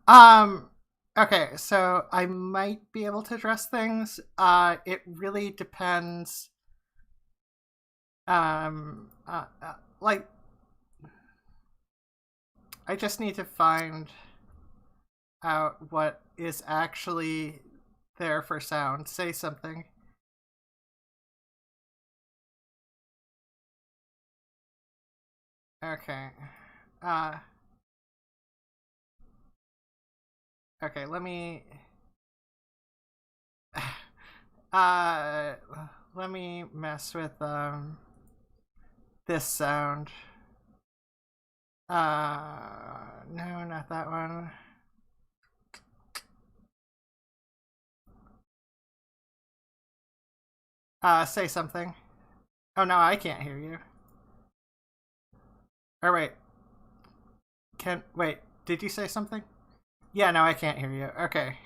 Um. Okay, so I might be able to address things. It really depends. Um. Like, I just need to find out what is actually there for sound. Say something. Okay. Uh. Okay. Let me. Uh. Let me mess with this sound. No, not that one. Say something. Oh no, I can't hear you. Or wait, can wait? Did you say something? Yeah, no, I can't hear you. Okay.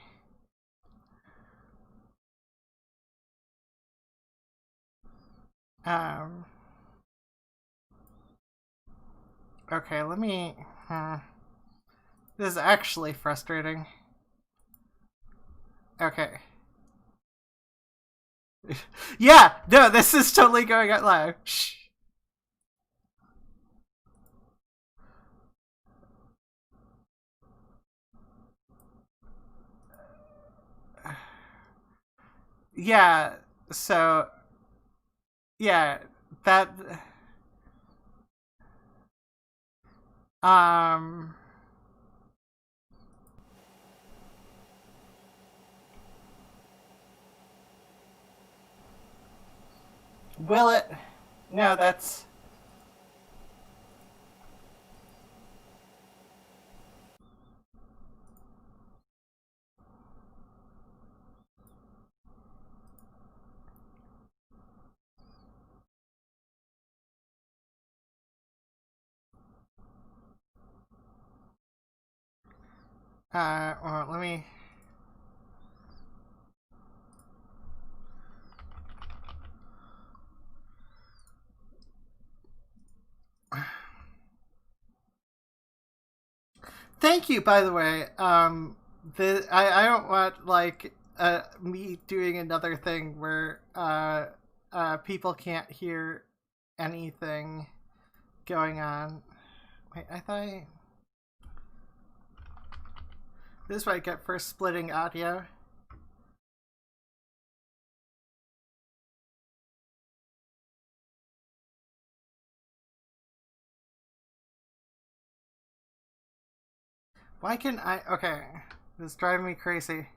Um. Okay, let me. This is actually frustrating. Okay. Yeah. No, this is totally going out live. Shh. Yeah. So. Yeah. That. Um. Will it? No, that's. Well, let me. Thank you, by the way. I don't want like me doing another thing where people can't hear anything going on. Wait, I thought this is what I get for splitting audio. Why can I? Okay, this is driving me crazy.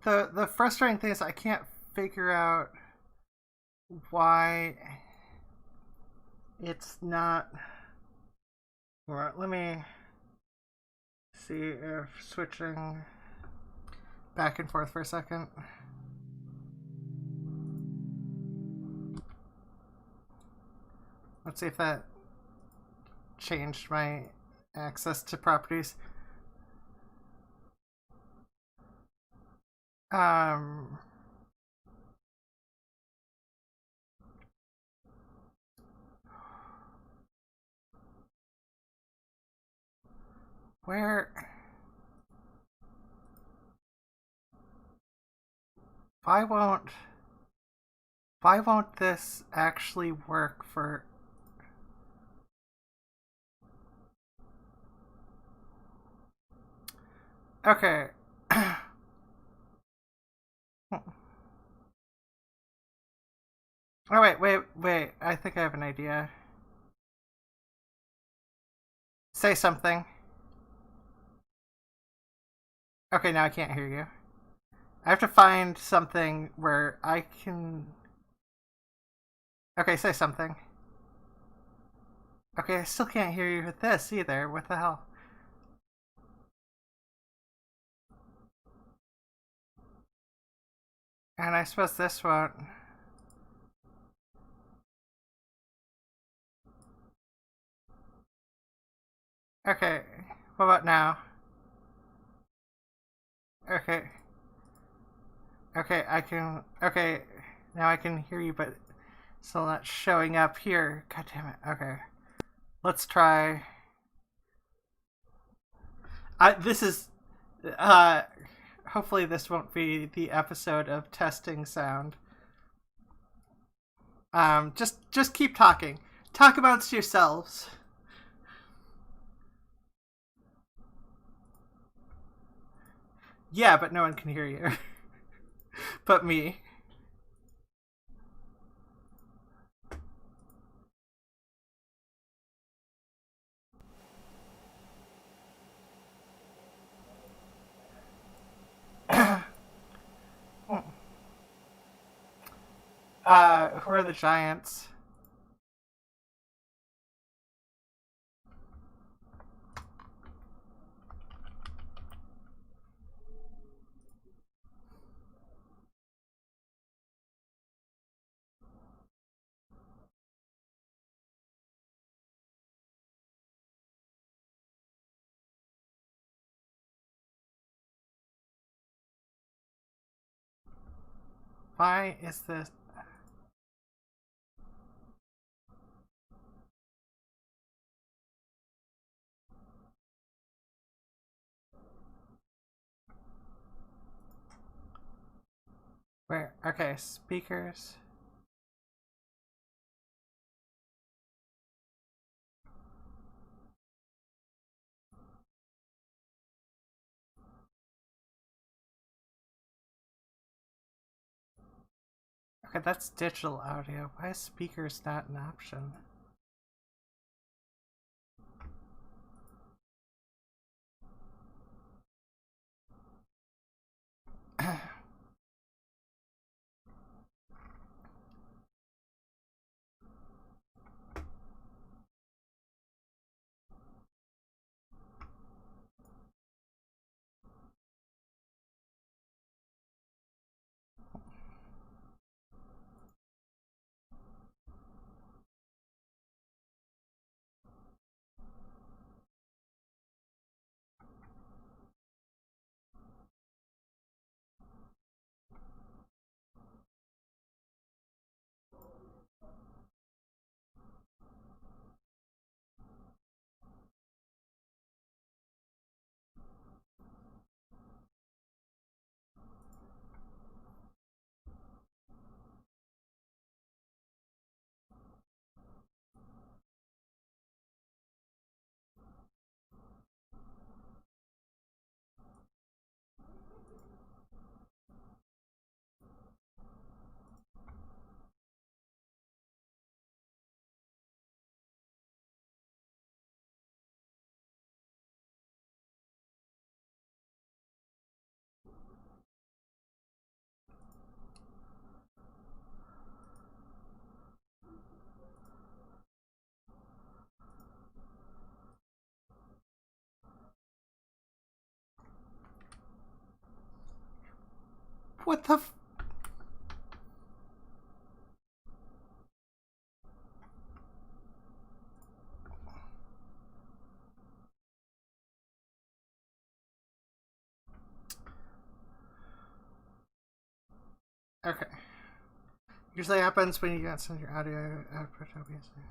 The frustrating thing is I can't figure out why it's not. Well, let me see if switching back and forth for a second. Let's see if that changed my access to properties. Um, where? Why won't? Why won't this actually work for? Okay. Oh wait! I think I have an idea. Say something. Okay, now I can't hear you. I have to find something where I can. Okay, say something. Okay, I still can't hear you with this either. What the hell? And I suppose this won't. Okay, what about now? Okay. Okay, I can. Okay, now I can hear you, but still not showing up here. God damn it. Okay. Let's try. This is. Uh, hopefully, this won't be the episode of testing sound. Just keep talking. Talk amongst yourselves. Yeah, but no one can hear you. But me. Who are the giants? Why is this? Where? Okay, speakers. Okay, that's digital audio. Why is speakers not an option? What the? Okay. Usually happens when you got send your audio output, obviously.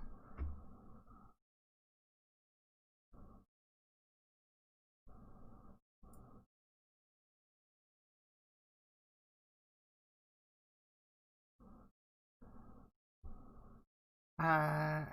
Uh.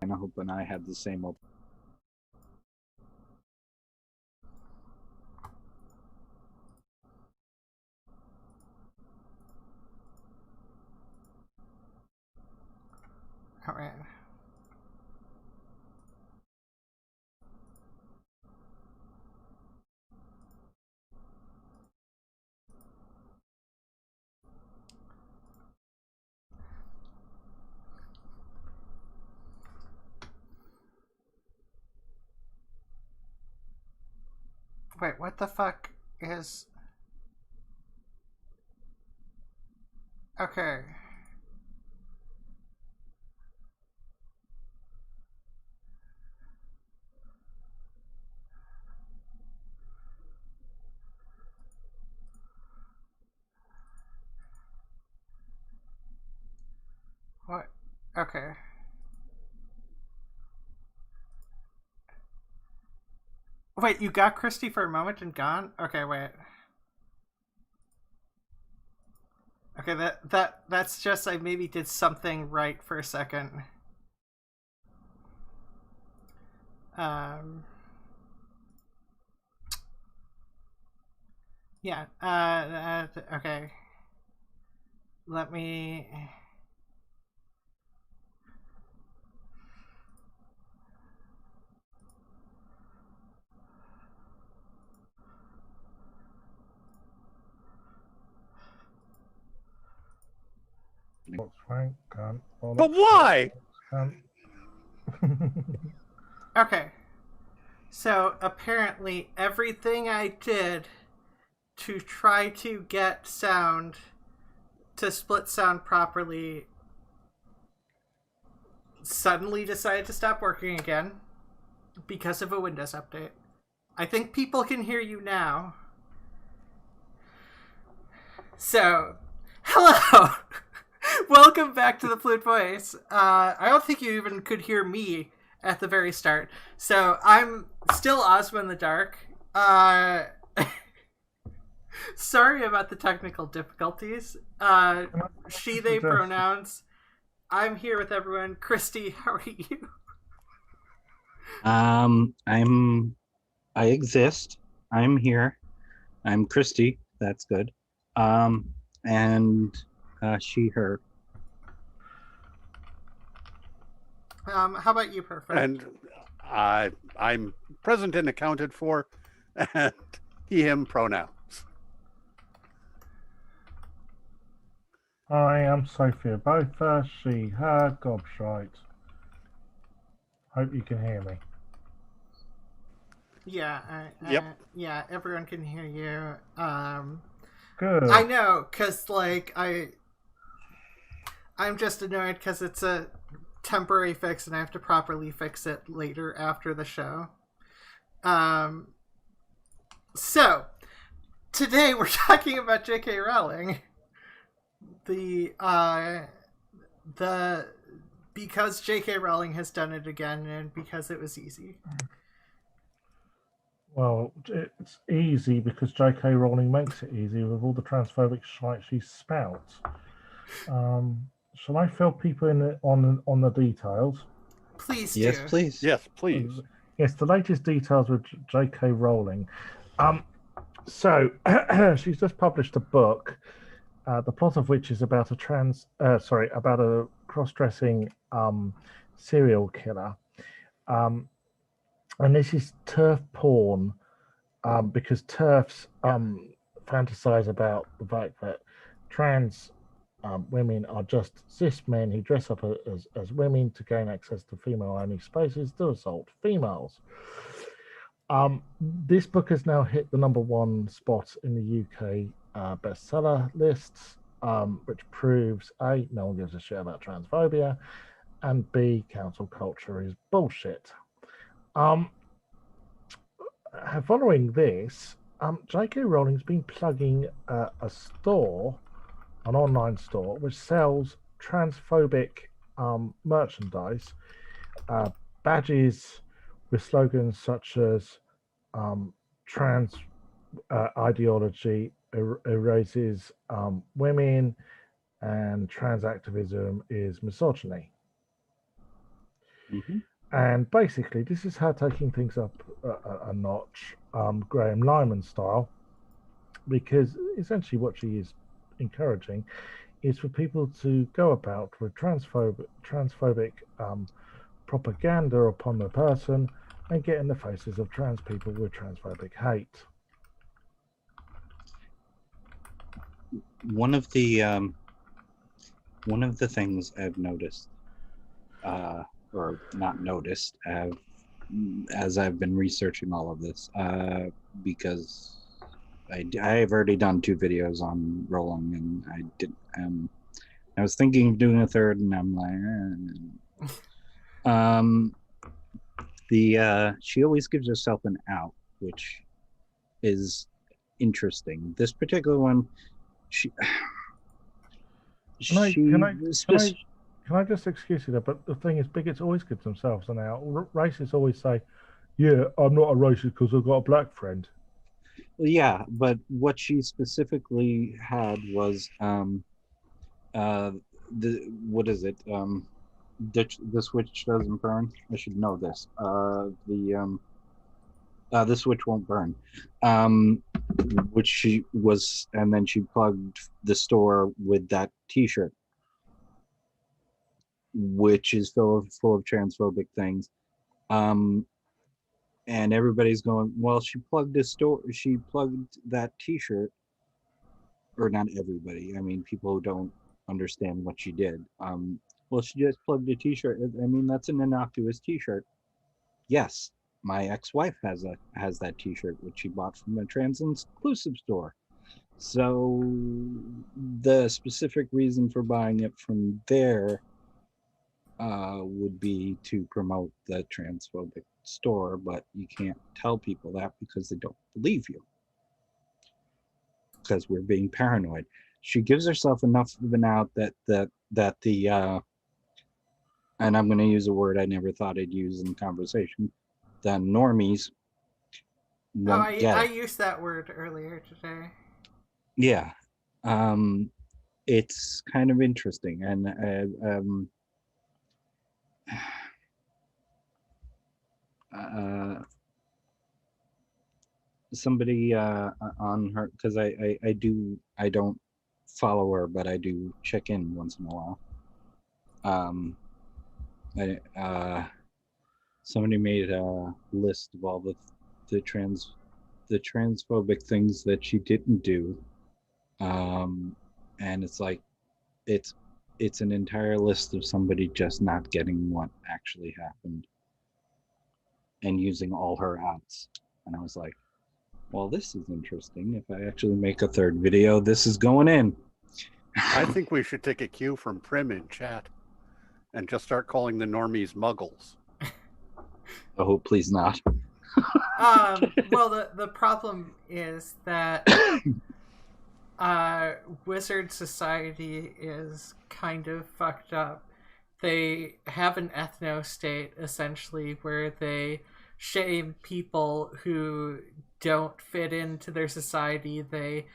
And I hope and I had the same op- Alright. Wait, what the fuck is... Okay. What? Okay. Wait, you got Christy for a moment and gone? Okay, wait. Okay, that's just I maybe did something right for a second. Um yeah, okay. Let me What's Frank? Can't. But why? Can't. Okay. So apparently everything I did to try to get sound to split sound properly suddenly decided to stop working again because of a Windows update. I think people can hear you now. So, hello! Welcome back to the Fluid Voice. I don't think you even could hear me at the very start. So, I'm still Ozma in the dark. Sorry about the technical difficulties. She, they pronouns. I'm here with everyone. Christy, how are you? I exist. I'm here. I'm Christy. That's good. And she, her. How about you, Perfict? And I'm present and accounted for, and he, him pronouns. I am Sophia, Botha, she, her, gobshite. Hope you can hear me. Yeah, Yep. Yeah, everyone can hear you. Good. I know, cause like I'm just annoyed because it's a temporary fix and I have to properly fix it later after the show. So today we're talking about J.K. Rowling. Because J.K. Rowling has done it again and because it was easy. Well, it's easy because J.K. Rowling makes it easy with all the transphobic shite she spouts. Shall I fill people in on the details? Please Yes, do. please. Yes, please. Yes, the latest details with J.K. Rowling. So she's just published a book, the plot of which is about about a cross-dressing serial killer. And this is turf porn, because turfs fantasize about the fact that trans women are just cis men who dress up as women to gain access to female-only spaces to assault females. This book has now hit the #1 spot in the UK bestseller lists, which proves A, no one gives a shit about transphobia, and B, cancel culture is bullshit. Following this, J.K. Rowling's been plugging a store, an online store, which sells transphobic merchandise, badges with slogans such as trans ideology erases women and trans activism is misogyny. Mm-hmm. And basically, this is her taking things up a notch, Graham Lyman style, because essentially what she is encouraging is for people to go about with transphobic propaganda upon the person and get in the faces of trans people with transphobic hate. One of the things I've noticed, or not noticed, have as I've been researching all of this, because I've already done 2 videos on Rowling, and I did. I was thinking of doing a third, and I'm like, she always gives herself an out, which is interesting. This particular one, she. Can I just excuse you there? But the thing is, bigots always give themselves an out. Racists always say, "Yeah, I'm not a racist because I've got a black friend." Well, yeah, but what she specifically had was what is it? The switch doesn't burn. I should know this. The switch won't burn. Which she was, and then she plugged the store with that T-shirt, which is full of transphobic things. And everybody's going, well, she plugged that T-shirt, or not everybody. I mean, people who don't understand what she did. Well, she just plugged a T-shirt. I mean, that's an innocuous T-shirt. Yes, my ex-wife has that T-shirt, which she bought from a trans-inclusive store. So the specific reason for buying it from there would be to promote the transphobic store, but you can't tell people that because they don't believe you, because we're being paranoid. She gives herself enough of an out that the and I'm going to use a word I never thought I'd use in conversation, the normies won't get I it. used that word earlier today. Yeah. It's kind of interesting, and somebody on her, because I don't follow her, but I do check in once in a while. Somebody made a list of all the transphobic things that she didn't do, and it's like it's an entire list of somebody just not getting what actually happened and using all her outs. And I was like, well, this is interesting. If I actually make a third video, this is going in. I think we should take a cue from Prim in chat and just start calling the normies muggles. Oh, please not. Well, the problem is that wizard society is kind of fucked up. They have an ethno-state, essentially, where they shame people who don't fit into their society. They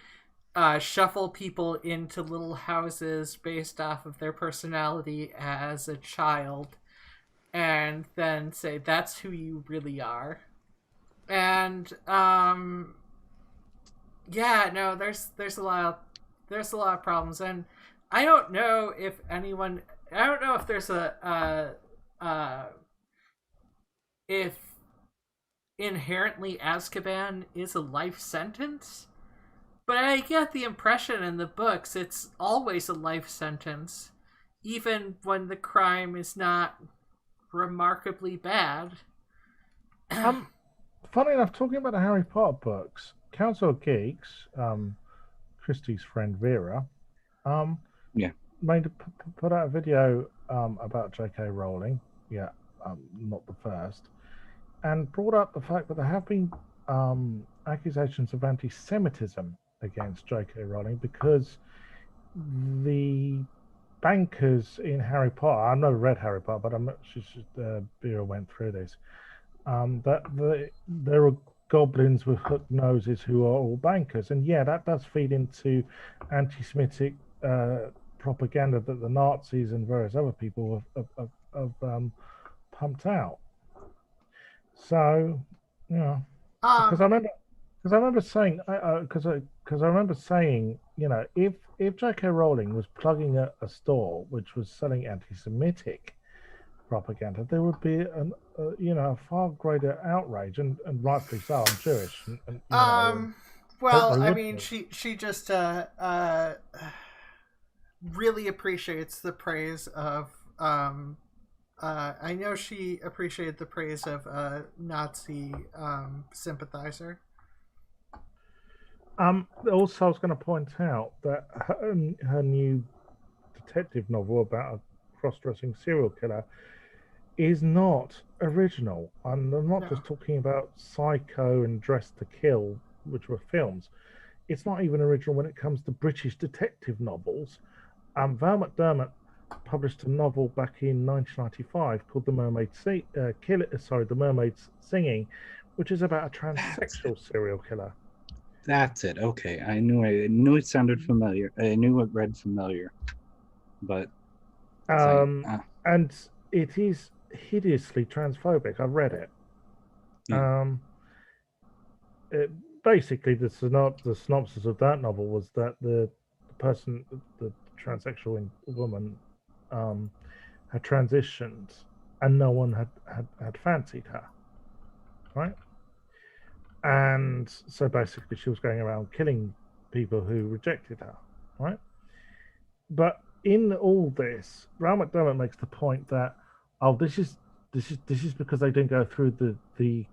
shuffle people into little houses based off of their personality as a child, and then say that's who you really are. And yeah, no, there's a lot of problems, and I don't know if there's if inherently Azkaban is a life sentence, but I get the impression in the books it's always a life sentence, even when the crime is not remarkably bad. Funny enough, talking about the Harry Potter books, Council of Geeks, Christy's friend Vera, put out a video about J.K. Rowling. Yeah, not the first, and brought up the fact that there have been accusations of anti-Semitism against J.K. Rowling because the bankers in Harry Potter. I've never read Harry Potter, but Vera went through this. That there are goblins with hooked noses who are all bankers, and yeah, that does feed into anti-Semitic propaganda that the Nazis and various other people have pumped out. So, yeah, because I remember saying, you know, if J.K. Rowling was plugging a store which was selling anti-Semitic propaganda, there would be a far greater outrage, and rightfully so. I'm Jewish. Well, I mean, she just really appreciates the praise of I know she appreciated the praise of a Nazi sympathizer. Also, I was going to point out that her new detective novel about a cross-dressing serial killer is not original. And I'm not just talking about Psycho and Dress to Kill, which were films. It's not even original when it comes to British detective novels. Val McDermott published a novel back in 1995 called The Mermaid's Singing, which is about a transsexual serial killer. That's it. Okay, I knew it sounded familiar. I knew it read familiar, but and it is hideously transphobic. I've read it. Yeah. Basically, the synopsis of that novel was that the person, the transsexual woman, had transitioned, and no one had fancied her, right? And so basically, she was going around killing people who rejected her, right? But in all this, Ralph McDermott makes the point that, this is because they didn't go through the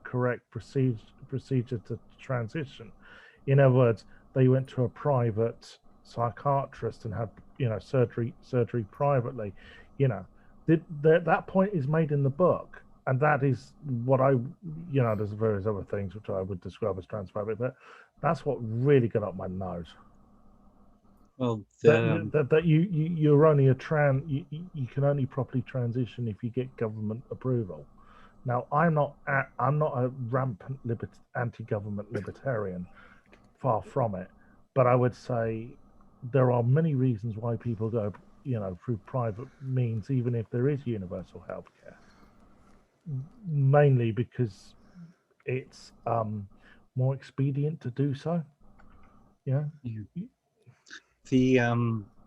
correct procedure to transition. In other words, they went to a private psychiatrist and had surgery privately. That point is made in the book, and that is what there's various other things which I would describe as transphobic, but that's what really got up my nose. Well, that you're only you can only properly transition if you get government approval. Now, I'm not a rampant anti-government libertarian, far from it, but I would say there are many reasons why people go through private means, even if there is universal healthcare. Mainly because it's more expedient to do so. Yeah.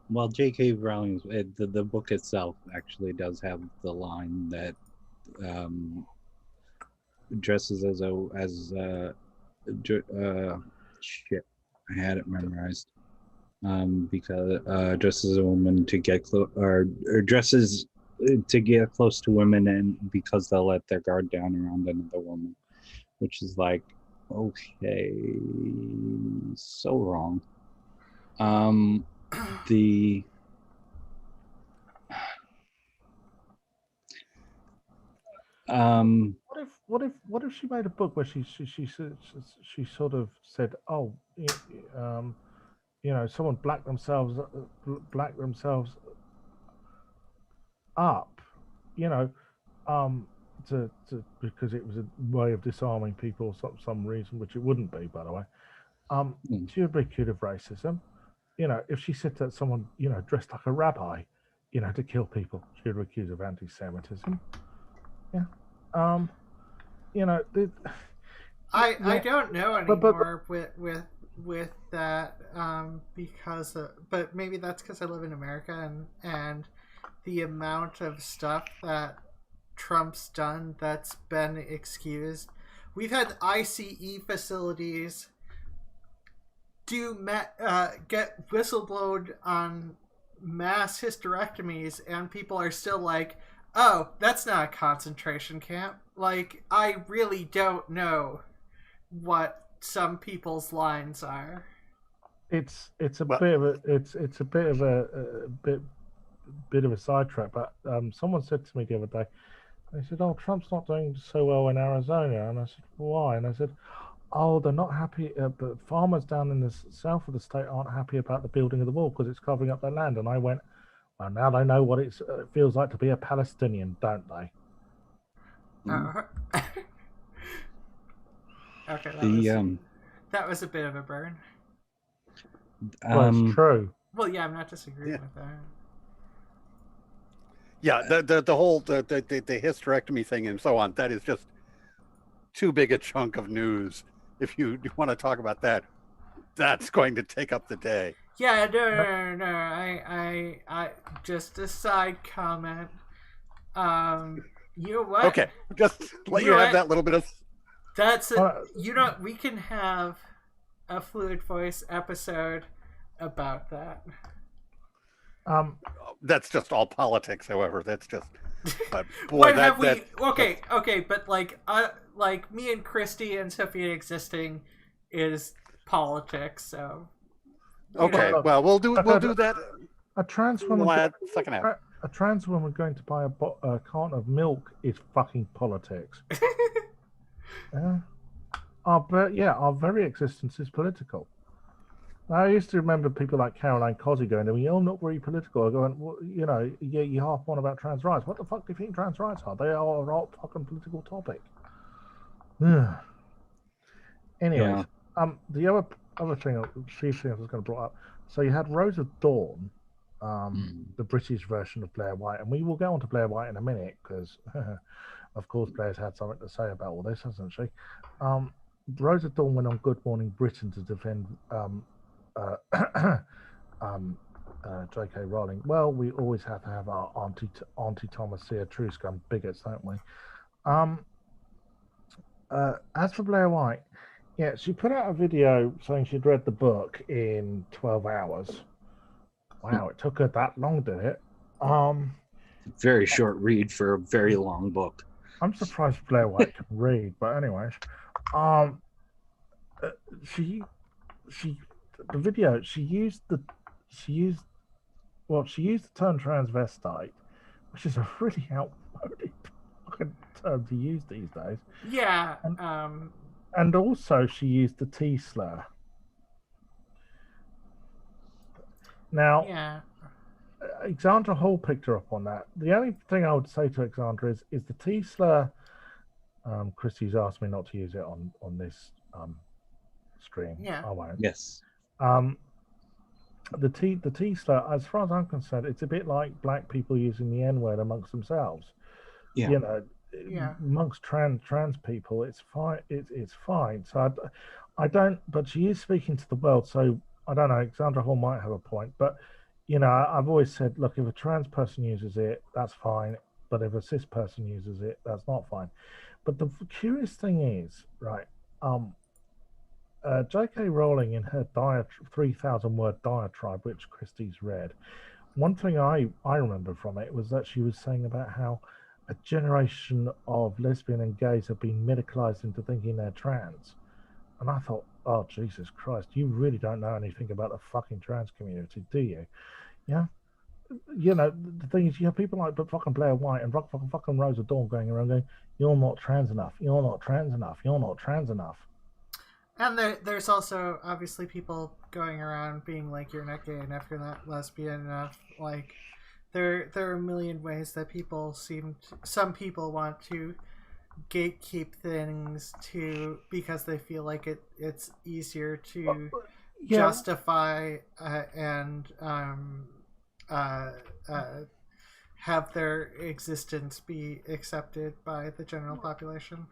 Well, J.K. Rowling's the book itself actually does have the line that dresses shit. I had it memorized. Because dresses a woman to get or dresses to get close to women, and because they'll let their guard down around another woman, which is like, okay, so wrong. What if she made a book where she sort of said, someone blacked themselves up, because it was a way of disarming people for some reason, which it wouldn't be, by the way. She would be accused of racism. If she said that someone, dressed like a rabbi, to kill people, she would be accused of anti-Semitism. Yeah. I don't know anymore with that because but maybe that's because I live in America and the amount of stuff that Trump's done that's been excused. We've had ICE facilities get whistleblowed on mass hysterectomies, and people are still like, oh, that's not a concentration camp. Like, I really don't know what some people's lines are. It's a bit of a sidetrack, but someone said to me the other day, they said, "Oh, Trump's not doing so well in Arizona," and I said, "Why?" And I said, "Oh, they're not happy. But farmers down in the south of the state aren't happy about the building of the wall because it's covering up their land." And I went, "Well, now they know what it feels like to be a Palestinian, don't they?" Okay, that was a bit of a burn. Well, it's true. Well, yeah, I'm not disagreeing with that. Yeah, the whole the hysterectomy thing and so on, that is just too big a chunk of news. If you want to talk about that, that's going to take up the day. Yeah, no. I just a side comment. You know what? Okay, just let you have that little bit of. That's we can have a Fluid Voice episode about that. That's just all politics, however. That's just But boy, What that have we? that Okay, but like me and Christy and Sophia existing is politics. So okay. Look, Well, we'll do I've had that. a trans woman. Second half. A trans woman going to buy a carton of milk is fucking politics. Our very existence is political. I used to remember people like Caroline Cosy going to me, "You're not very political." I go, well, you half on about trans rights. What the fuck do you think trans rights are? They are a hot fucking political topic. Anyways, the other thing, I was going to bring up. So you had Rose of Dawn, the British version of Blair White, and we will go on to Blair White in a minute because, of course, Blair's had something to say about all this, hasn't she? Rose of Dawn went on Good Morning Britain to defend J.K. Rowling. Well, we always have to have our Auntie Thomasia True Scum bigots, don't we? As for Blair White, yeah, she put out a video saying she'd read the book in 12 hours. Wow, it took her that long, did it? Very short read for a very long book. I'm surprised Blair White can read, but anyways, she used the term transvestite, which is a really outmoded fucking term to use these days. Yeah. And also she used the T slur. Now, yeah. Alexandra Hall picked her up on that. The only thing I would say to Alexandra is the T slur. Christy's asked me not to use it on this stream. Yeah. I won't. Yes. The T slur, as far as I'm concerned, it's a bit like black people using the N-word amongst themselves. Yeah. You know, Yeah. amongst trans people, it's fine. It's fine. So I don't. But she is speaking to the world. So I don't know. Alexandra Hall might have a point. But you know, I've always said, look, if a trans person uses it, that's fine. But if a cis person uses it, that's not fine. But the curious thing is, right? J.K. Rowling in her 3,000-word diatribe, which Christie's read, one thing I remember from it was that she was saying about how a generation of lesbian and gays have been medicalized into thinking they're trans. And I thought, oh, Jesus Christ, you really don't know anything about the fucking trans community, do you? Yeah? You know, the thing is, you have people like fucking Blair White and fucking Rose of Dawn going around going, you're not trans enough, you're not trans enough, you're not trans enough. And there's also obviously people going around being like, you're not gay enough, you're not lesbian enough. Like, there are a million ways that some people want to gatekeep things because they feel like it's easier to justify and have their existence be accepted by the general population.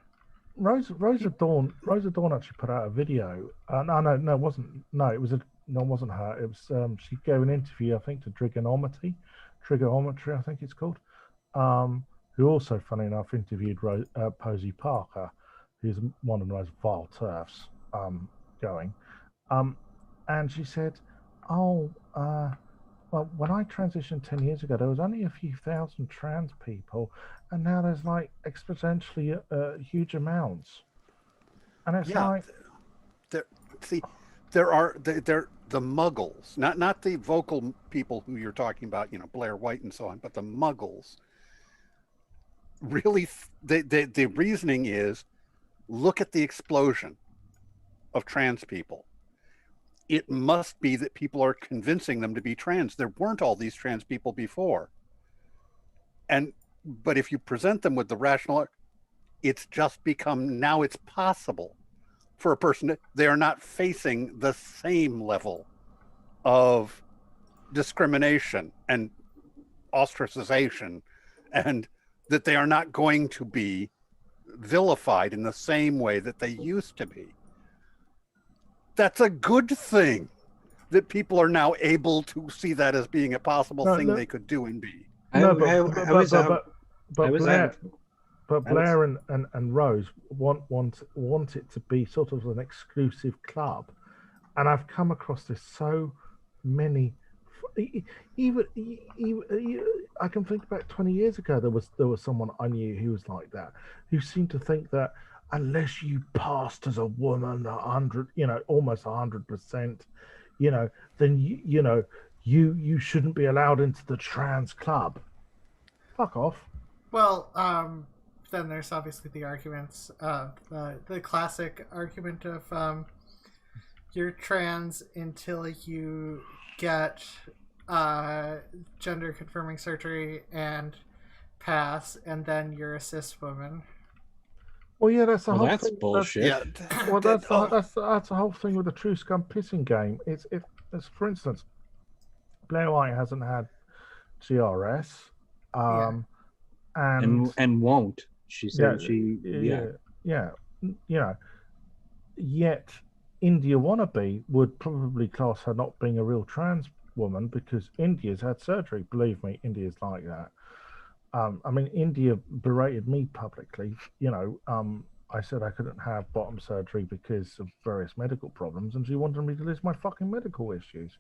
Rose of Dawn actually put out a video. It wasn't her. It was she gave an interview, I think, to Trigonometry, I think it's called. Who also, funny enough, interviewed Posey Parker, who's one of the most vile turfs going. And she said, well, when I transitioned 10 years ago, there was only a few thousand trans people, and now there's like exponentially huge amounts. And it's like, there are the muggles, not the vocal people who you're talking about, Blair White and so on, but the muggles. Really, the reasoning is, look at the explosion of trans people. It must be that people are convincing them to be trans. There weren't all these trans people before. But if you present them with the rational, it's just become, now it's possible for a person they are not facing the same level of discrimination and ostracization, and that they are not going to be vilified in the same way that they used to be. That's a good thing that people are now able to see that as being a possible thing they could do and be. But Blair and Rose want it to be sort of an exclusive club, and I've come across this so many Even, I can think back 20 years ago. There was someone I knew who was like that, who seemed to think that unless you passed as a woman 100, almost 100%, then you shouldn't be allowed into the trans club. Fuck off. Well, then there's obviously the arguments of the classic argument of you're trans until you get gender confirming surgery and pass, and then you're a cis woman. Well, yeah, that's the Well, whole that's thing. bullshit. Yeah. Well, that's the whole thing with the true scum pissing game. It's for instance, Blair White hasn't had GRS, and won't. She said Yet India Wannabe would probably class her not being a real trans woman because India's had surgery. Believe me, India's like that. I mean, India berated me publicly. I said I couldn't have bottom surgery because of various medical problems, and she wanted me to list my fucking medical issues.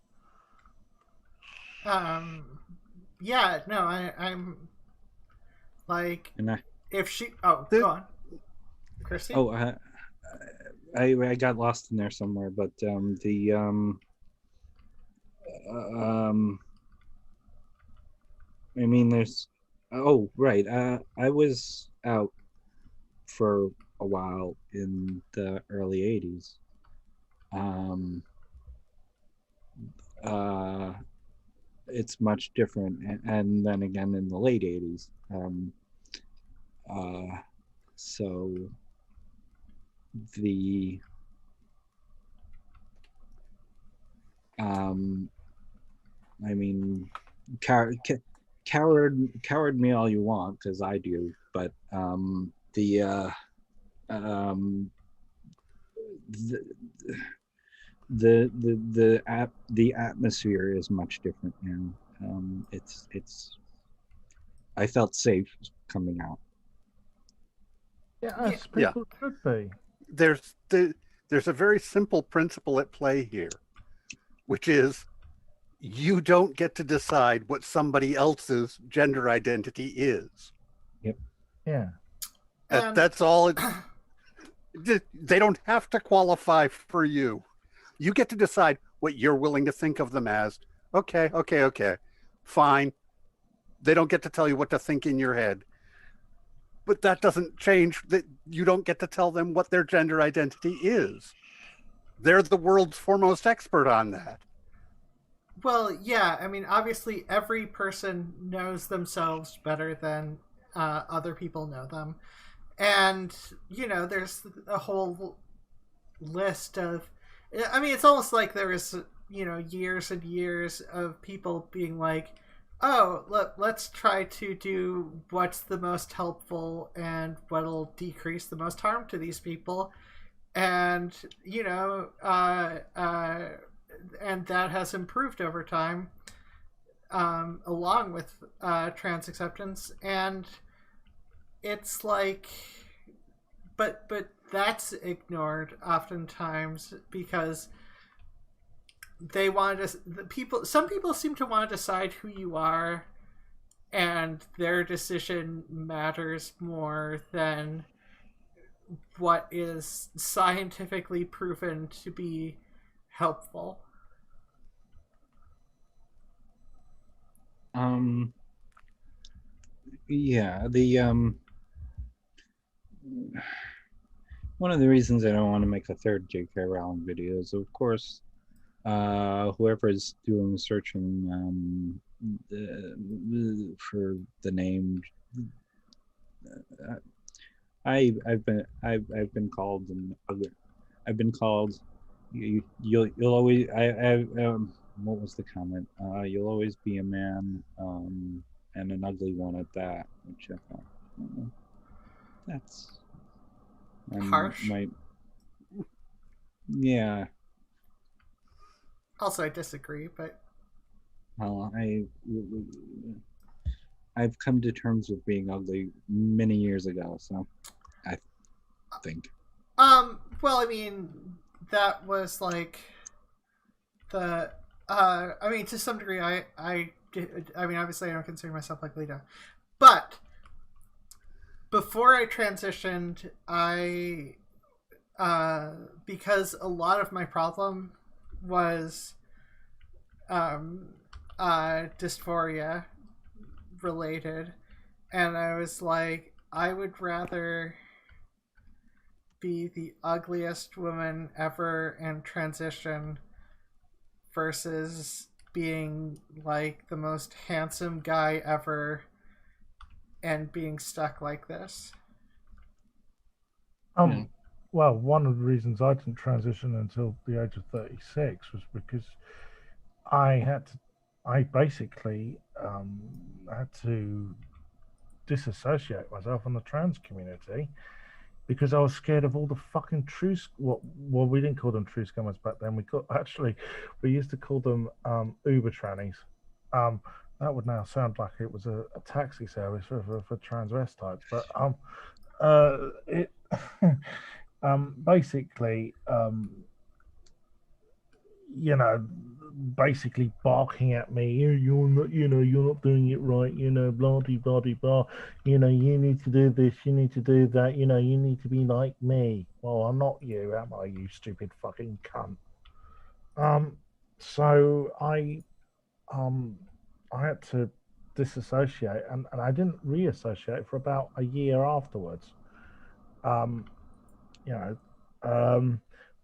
Yeah, no, I'm like, if she, go on, Christy. Oh, I got lost in there somewhere, but I mean, there's, oh, right, I was out for a while in the early 80s. It's much different, and then again in the late 80s. So the I mean, coward me all you want, because I do, but the atmosphere is much different now. It's I felt safe coming out. Yeah, as people should be. There's a very simple principle at play here, which is you don't get to decide what somebody else's gender identity is. Yep. Yeah. That's all. They don't have to qualify for you. You get to decide what you're willing to think of them as. Okay. Fine. They don't get to tell you what to think in your head. But that doesn't change that you don't get to tell them what their gender identity is. They're the world's foremost expert on that. Well, yeah, I mean, obviously every person knows themselves better than other people know them. And, there's a whole list of, I mean, it's almost like there is, years and years of people being like, oh, let's try to do what's the most helpful and what'll decrease the most harm to these people. And, and that has improved over time, along with trans acceptance. And it's like, but that's ignored oftentimes because they want to. Some people seem to want to decide who you are, and their decision matters more than what is scientifically proven to be helpful. Yeah, one of the reasons I don't want to make a third J.K. Rowling video is, of course, whoever is doing searching for the name, I've been called you'll always what was the comment? You'll always be a man, and an ugly one at that, which I thought, that's harsh. Yeah. Also, I disagree, but Well, I've come to terms with being ugly many years ago, so I think. Well, I mean, that was like the I mean, to some degree, I mean, obviously, I don't consider myself like Lita, but before I transitioned, because a lot of my problem was dysphoria related, and I was like, I would rather be the ugliest woman ever and transition versus being like the most handsome guy ever and being stuck like this. Well, one of the reasons I didn't transition until the age of 36 was because I basically had to disassociate myself from the trans community because I was scared of all the fucking well, we didn't call them true scummers back then. We used to call them Uber trannies. That would now sound like it was a taxi service for transvestites, but it basically basically barking at me, you're not doing it right, blah de blah de blah, you need to do this, you need to do that, you need to be like me. Well, I'm not you, am I, you stupid fucking cunt? So I had to disassociate, and I didn't reassociate for about a year afterwards.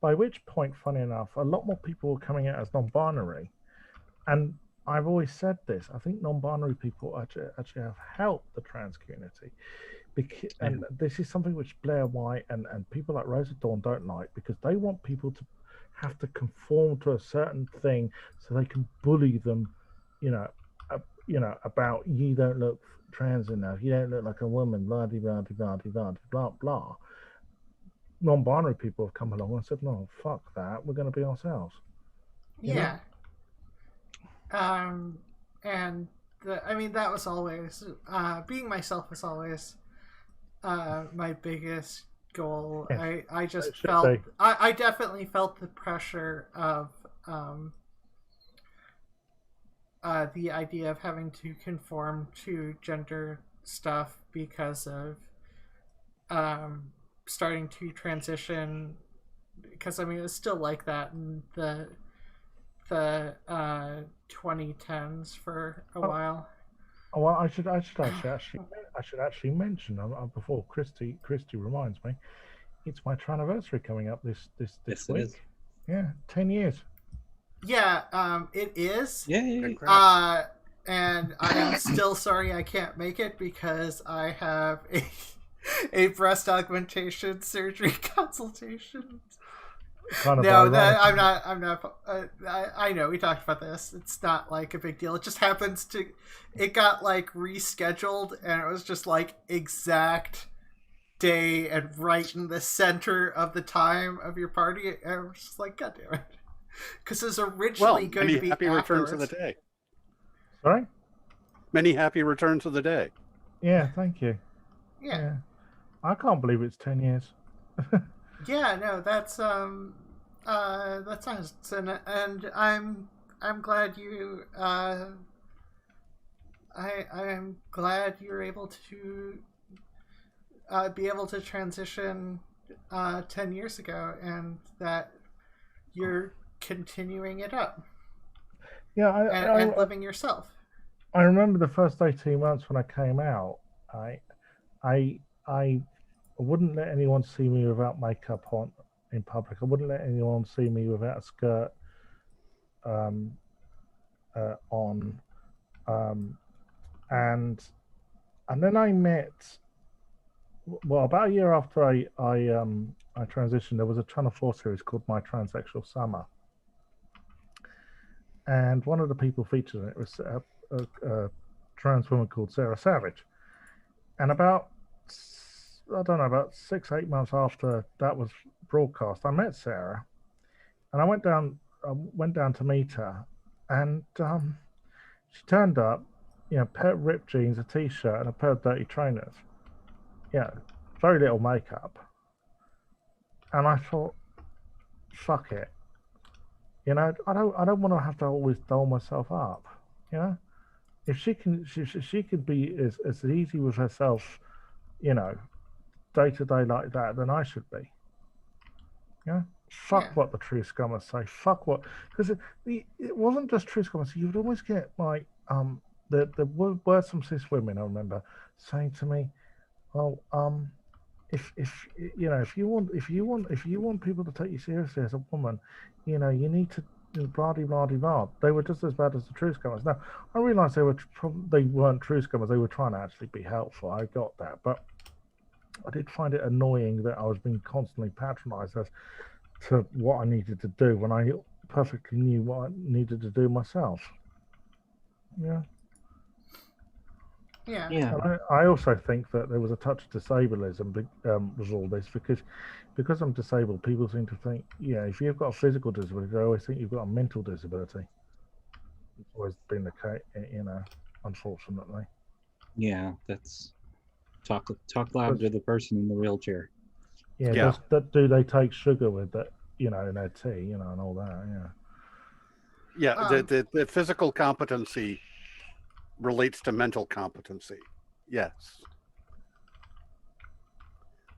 By which point, funny enough, a lot more people were coming out as non-binary. And I've always said this, I think non-binary people actually have helped the trans community. And this is something which Blair White and people like Rosa Dawn don't like, because they want people to have to conform to a certain thing so they can bully them, about you don't look trans enough, you don't look like a woman, blah, blah, blah, blah, blah, blah. Non-binary people have come along and said, no, fuck that, we're going to be ourselves. Yeah. And that was always being myself was always my biggest goal. Yes, I just felt I definitely felt the pressure of the idea of having to conform to gender stuff because of starting to transition, because it was still like that in the 2010s for a while. Well, I should actually mention before Christy reminds me, it's my traniversary coming up this yes, week. It is. Yeah, 10 years. Yeah, it is. Yay! And I am still sorry I can't make it because I have a breast augmentation surgery consultation. I'm not. I know we talked about this. It's not like a big deal. It just happens to. It got like rescheduled, and it was just like exact day and right in the center of the time of your party. And I was just like, God damn it, because it was originally going to be happy afterwards. returns of the day. Sorry. Many happy returns of the day. Yeah, thank you. Yeah. I can't believe it's 10 years. Yeah, no, that's nice, and I'm glad you I'm glad you're able to be able to transition 10 years ago, and that you're continuing it up. Yeah, and living yourself. I remember the first 18 months when I came out. I wouldn't let anyone see me without makeup on in public. I wouldn't let anyone see me without a skirt on. And then I met. Well, about a year after I transitioned, there was a Channel 4 series called My Transsexual Summer, and one of the people featured in it was a trans woman called Sarah Savage. And about 6-8 months after that was broadcast, I met Sarah, and I went down to meet her, and she turned up, pair of ripped jeans, a t-shirt, and a pair of dirty trainers. Yeah, very little makeup. And I thought, fuck it. You know, I don't want to have to always doll myself up. You know, if she could be as easy with herself, you know, day to day like that, then I should be. Yeah. Fuck Yeah. what the true scummers say. Fuck what, because it wasn't just true scummers. You'd always get like there were some cis women I remember saying to me, well if you know if you want people to take you seriously as a woman, you know you need to blah de blah de blah. They were just as bad as the true scummers. Now I realised they weren't true scummers. They were trying to actually be helpful. I got that, but I did find it annoying that I was being constantly patronised as to what I needed to do when I perfectly knew what I needed to do myself. Yeah. Yeah. Yeah. And I also think that there was a touch of disableism with all this because I'm disabled. People seem to think, yeah, if you've got a physical disability, they always think you've got a mental disability. It's always been the case, you know, unfortunately. Yeah, that's talk loud to the person in the wheelchair. Yeah, Yeah. do they take sugar with that, you know, in their tea, you know, and all that, yeah. Yeah, the physical competency relates to mental competency. Yes.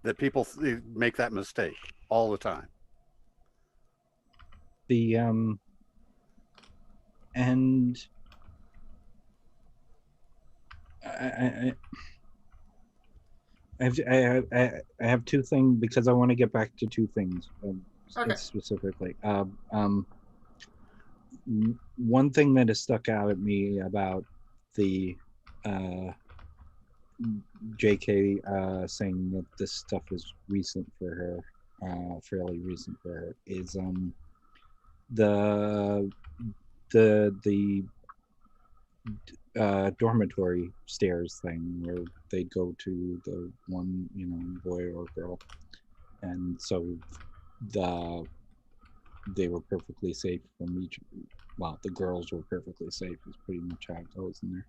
That people make that mistake all the time. The and I have two things because I want to get back to two things Okay. specifically. One thing that has stuck out at me about the JK saying that this stuff is recent for her, fairly recent for her, is the dormitory stairs thing where they go to the one, you know, boy or girl, and so they were perfectly safe from each. Well, the girls were perfectly safe. Is pretty much how it goes in there.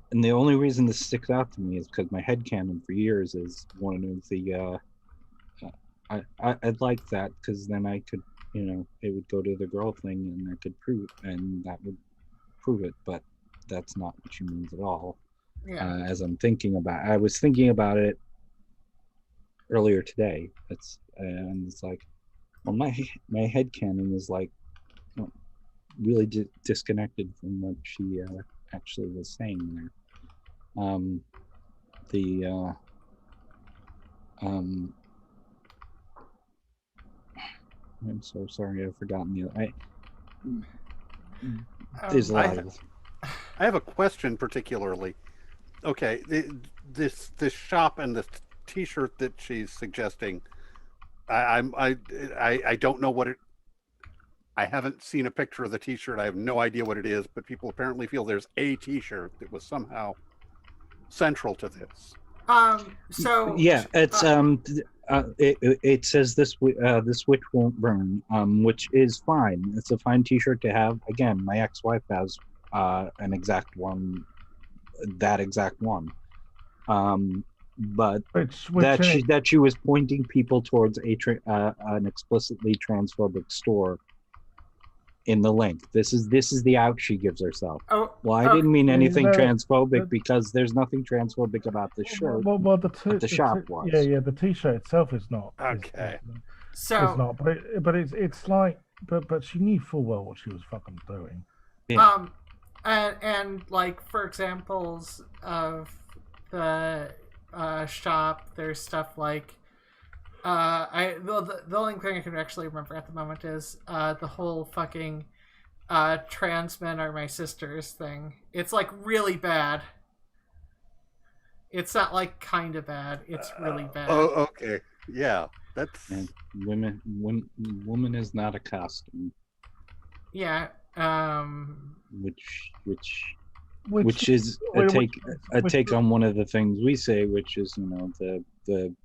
And the only reason this sticks out to me is because my headcanon for years is one of the. I'd like that because then I could, you know, it would go to the girl thing and I could prove, and that would prove it. But that's not what she means at all. Yeah. As I'm thinking about, I was thinking about it earlier today. And it's like, well, my headcanon is like really disconnected from what she actually was saying there. I'm so sorry, I've forgotten there's a lot of. I have a question particularly. Okay, this shop and the T-shirt that she's suggesting, I don't know what it. I haven't seen a picture of the T-shirt. I have no idea what it is, but people apparently feel there's a T-shirt that was somehow central to this. So yeah, it's it says this witch won't burn, which is fine. It's a fine T-shirt to have. Again, my ex-wife has an exact one, that exact one. But that she was pointing people towards an explicitly transphobic store in the link. This is the out she gives herself. I didn't mean anything transphobic because there's nothing transphobic about the shirt. Well, the shop was. Yeah, the T-shirt itself is not. Okay. It's not, but it's like, but she knew full well what she was fucking doing. Yeah. And like for examples of the shop, there's stuff like the only thing I can actually remember at the moment is the whole fucking trans men are my sisters thing. It's like really bad. It's not like kind of bad. It's really bad. Oh, okay. Yeah, that's. And woman is not a costume. Yeah. Which is a take on one of the things we say, which is, you know, the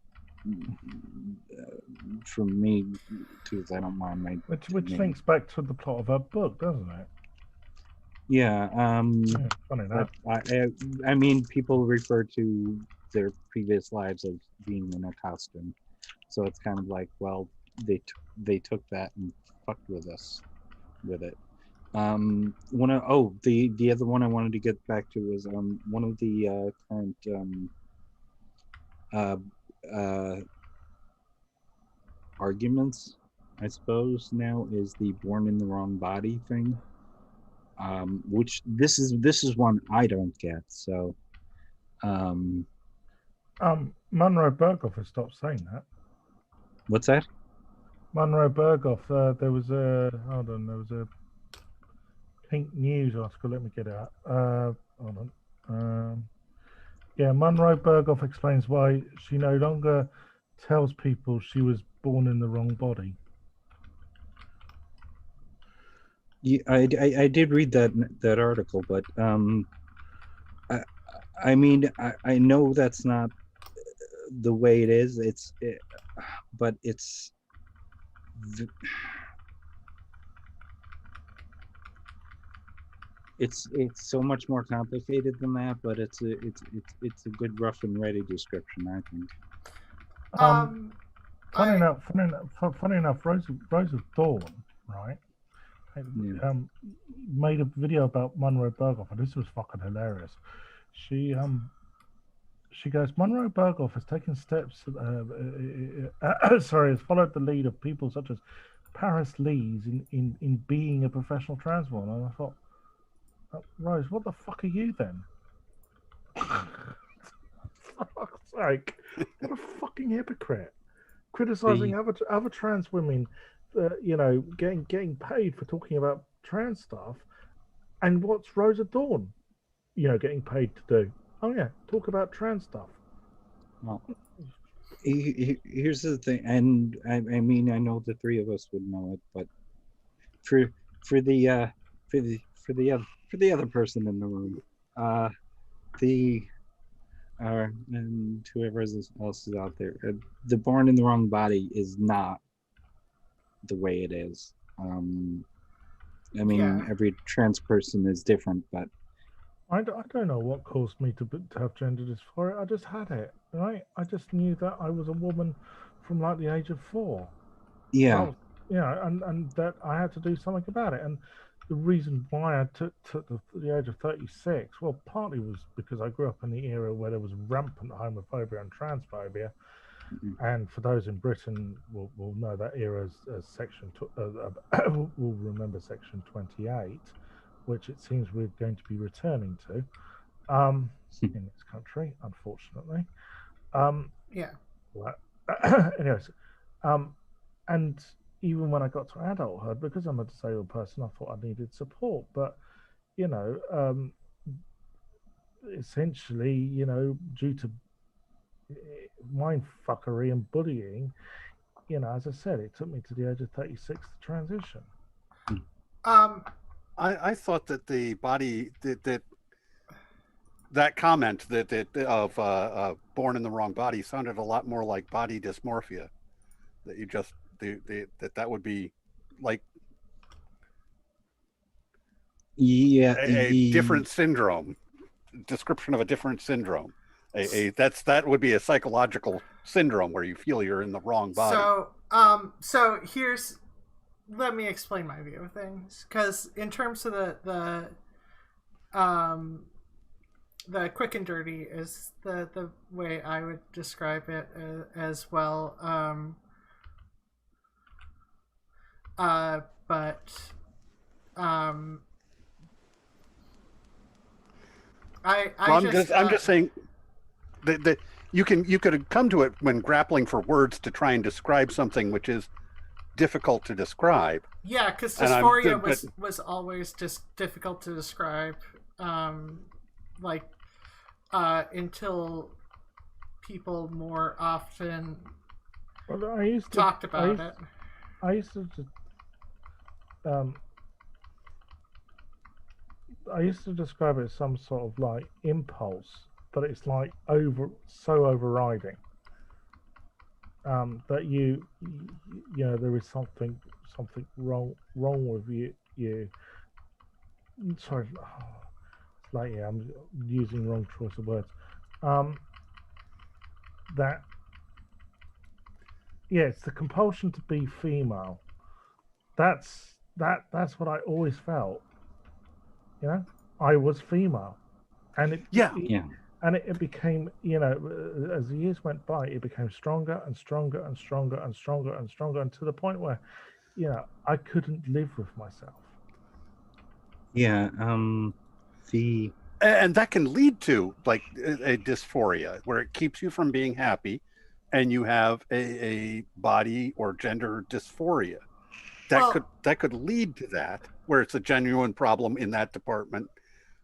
for me, because I don't mind my which links back to the plot of her book, doesn't it? Yeah. Funny that. I mean, people refer to their previous lives as being in a costume, so it's kind of like, well, they took that and fucked with us with it. The other one I wanted to get back to was one of the current arguments, I suppose, now is the born in the wrong body thing. Which this is one I don't get. So Monroe Berghoff has stopped saying that. what's that? Monroe Berghoff, there was a Pink News article. Let me get it out. Hold on. Yeah, Monroe Berghoff explains why she no longer tells people she was born in the wrong body. Yeah, I did read that article, but I mean I know that's not the way it is. But it's so much more complicated than that. But it's a good rough and ready description, I think. Funny enough, Rose of Dawn, right? Made a video about Monroe Berghoff, and this was fucking hilarious. She goes, Monroe Berghoff has taken steps, has followed the lead of people such as Paris Lees in being a professional trans woman. And I thought, Rose, what the fuck are you then? For fuck's sake, what a fucking hypocrite! Criticizing other trans women, getting paid for talking about trans stuff, and what's Rosa Dawn, getting paid to do? Oh yeah, talk about trans stuff. Well, here's the thing, and I mean I know the three of us would know it, but for the other person in the room, and whoever else is out there, the born in the wrong body is not the way it is. I mean, every trans person is different, but I don't know what caused me to have gender dysphoria. I just had it, right? I just knew that I was a woman from like the age of 4. Yeah. And that I had to do something about it. And the reason why I took the age of 36, well, partly was because I grew up in the era where there was rampant homophobia and transphobia. Mm-hmm. And for those in Britain, will know that era as section will remember section 28. Which it seems we're going to be returning to in this country, unfortunately. Well, anyways, and even when I got to adulthood, because I'm a disabled person, I thought I needed support. But, essentially, due to mindfuckery and bullying, as I said, it took me to the age of 36 to transition. I thought that the body that comment of born in the wrong body sounded a lot more like body dysmorphia. That you just that would be like a different syndrome, description of a different syndrome. That would be a psychological syndrome where you feel you're in the wrong body. So let me explain my view of things, because in terms of the quick and dirty is the way I would describe it as well. I'm just saying that you could come to it when grappling for words to try and describe something which is difficult to describe. Yeah, because dysphoria was always just difficult to describe, until people more often talked about it. I used to describe it as some sort of like impulse, but it's like overriding. That you there is something wrong with you. Sorry, I'm using wrong choice of words. That it's the compulsion to be female. That's what I always felt. You know, I was female, and Yeah. and it became, you know, as the years went by, it became stronger and stronger and stronger and stronger and stronger, and to the point where, you know, I couldn't live with myself. Yeah. The And that can lead to like a dysphoria where it keeps you from being happy, and you have a body or gender dysphoria. That could lead to that, where it's a genuine problem in that department.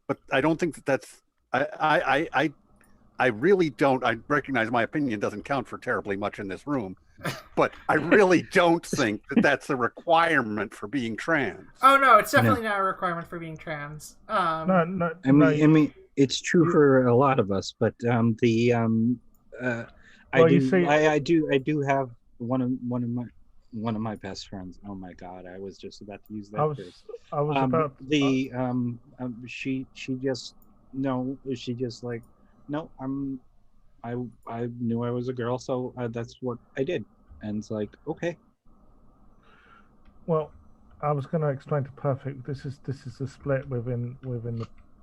But I don't think that's I really don't. I recognize my opinion doesn't count for terribly much in this room, but I really don't think that that's a requirement for being trans. Oh no, it's definitely not a requirement for being trans. No, I mean, it's true for a lot of us, but I do have one of my best friends. Oh my God, I was just about to use that phrase. I was about she just like, no, I knew I was a girl, so that's what I did, and it's like, okay. Well, I was going to explain to Perfict. This is the split within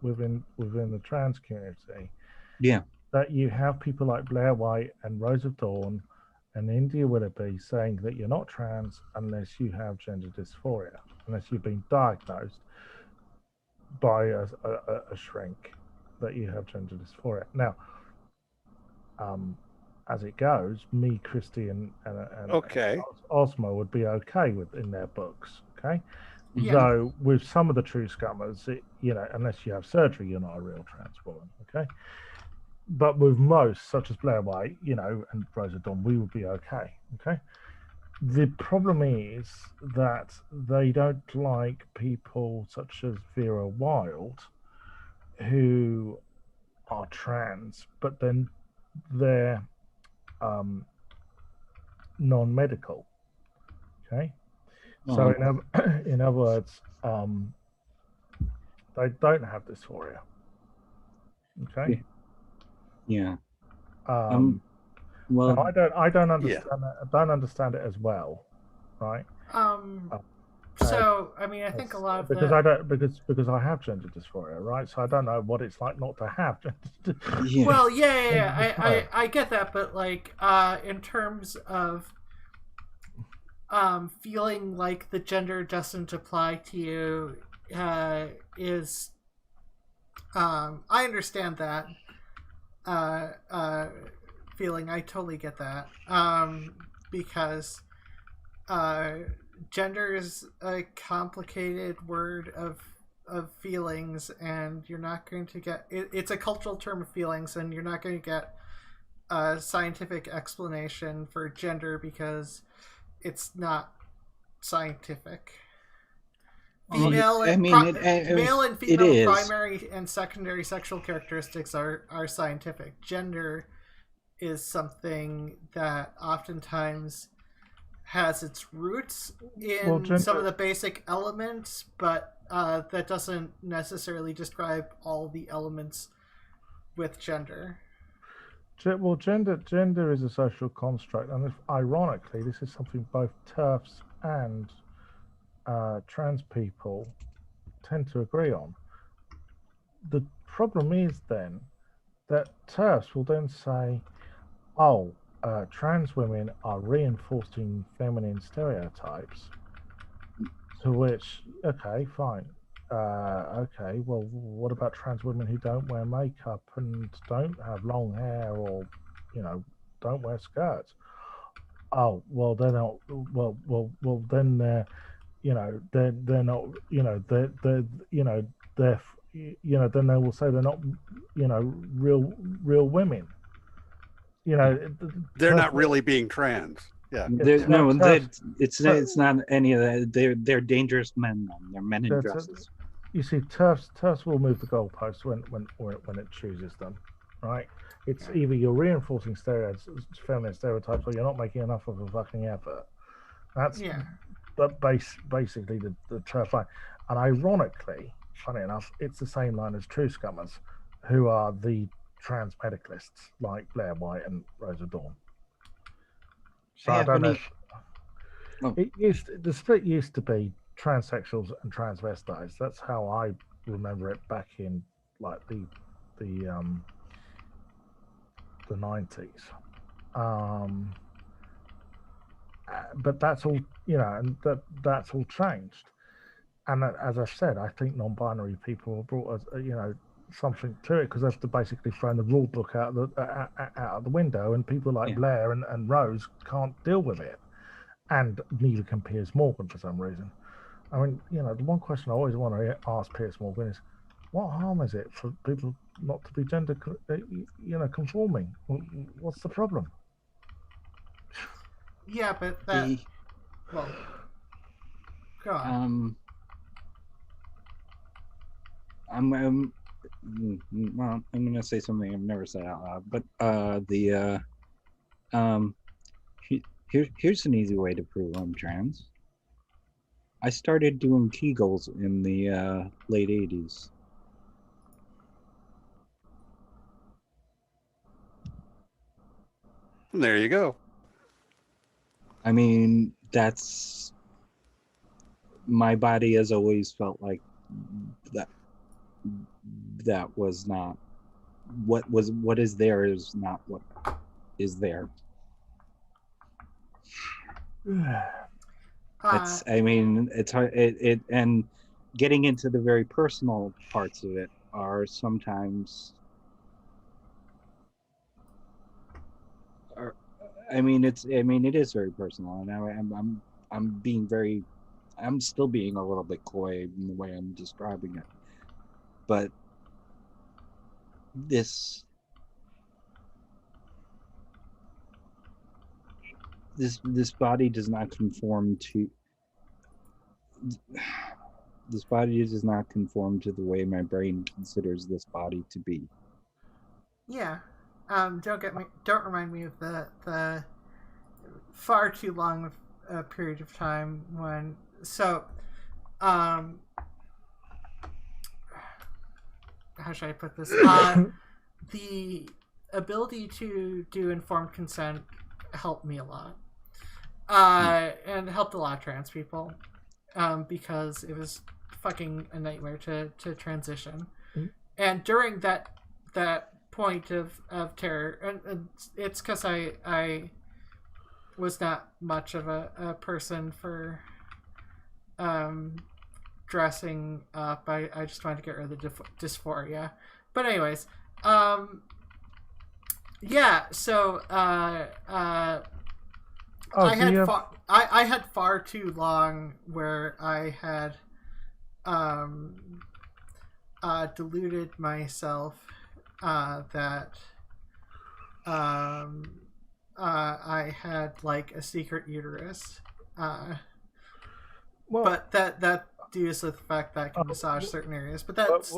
the trans community. Yeah. That you have people like Blair White and Rose of Dawn and India Willoughby saying that you're not trans unless you have gender dysphoria, unless you've been diagnosed by a shrink that you have gender dysphoria. Now, as it goes, me, Christy, and Ozma would be okay with in their books. Okay, Yeah. though with some of the true scummers, unless you have surgery, you're not a real trans woman. Okay, but with most, such as Blair White, and Rosa Dawn, we would be okay. Okay. The problem is that they don't like people such as Vera Wild, who are trans, but then they're non-medical. Okay, so in other words, they don't have dysphoria. Okay. Yeah. Well, I don't understand that. I don't understand it as well, right? So I mean, I think a lot of because I have gender dysphoria, right? So I don't know what it's like not to have gender. Yeah. Well, I get that, but like, in terms of feeling like the gender doesn't apply to you, is I understand that feeling. I totally get that, because gender is a complicated word of feelings, and you're not going to get it's a cultural term of feelings, and you're not going to get a scientific explanation for gender because it's not scientific. Male and female primary and secondary sexual characteristics are scientific. Gender is something that oftentimes has its roots in some of the basic elements, but that doesn't necessarily describe all the elements with gender. Well, gender is a social construct, and ironically, this is something both TERFs and trans people tend to agree on. The problem is then that TERFs will then say, "Oh, trans women are reinforcing feminine stereotypes." To which, okay, fine. Okay, well, what about trans women who don't wear makeup and don't have long hair, or don't wear skirts? Oh, well, they're not. Well, then they're, they're not. Then they will say they're not. Real women. They're not really being trans. Yeah. It's not any of that. They're dangerous men. They're men in dresses. You see, TERFs will move the goalposts when it chooses them, right? It's either you're reinforcing feminine stereotypes, or you're not making enough of a fucking effort. That's basically the TERF line. And ironically, funny enough, it's the same line as true scummers, who are the trans medicalists like Blair White and Rosa Dawn. So I have don't know. any. Oh. The split used to be transsexuals and transvestites. That's how I remember it back in like the the 90s. But that's all, and that's all changed. And as I said, I think non-binary people brought us, something to it because they've basically thrown the rule book out of the window, and people like Blair and Rose can't deal with it, and neither can Piers Morgan for some reason. I mean, the one question I always want to ask Piers Morgan is, what harm is it for people not to be gender, conforming? What's the problem? Yeah, but that. Well, go on. I'm gonna say something I've never said out loud, but here's an easy way to prove I'm trans. I started doing Kegels in the late 80s. There you go. I mean, that's my body has always felt like that was not what is there is not what is there. It's hard. It and getting into the very personal parts of it are sometimes. It is very personal, and I'm still being a little bit coy in the way I'm describing it, but this body does not conform to the way my brain considers this body to be. Yeah. Don't remind me of the far too long period of time when. So, how should I put this? The ability to do informed consent helped me a lot, and helped a lot of trans people, because it was fucking a nightmare to transition, and during that point of terror, and it's because I was not much of a person for dressing up. I just wanted to get rid of the dysphoria. But anyways, yeah. So I had far too long where I had deluded myself that I had like a secret uterus, but that deals with the fact that I can massage certain areas, but that's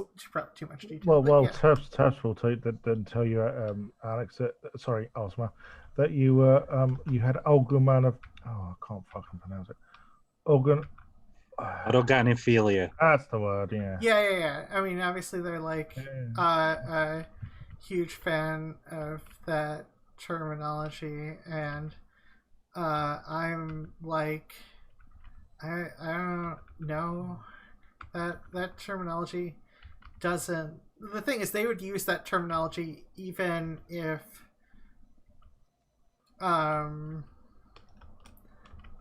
too much detail. Terps will tell you, Alex, Ozma, that you had Olguman of I can't fucking pronounce it. Autogynephilia. That's the word, yeah. Yeah. I mean, obviously they're like a huge fan of that terminology, and I'm like, I don't know, that terminology doesn't. The thing is, they would use that terminology even if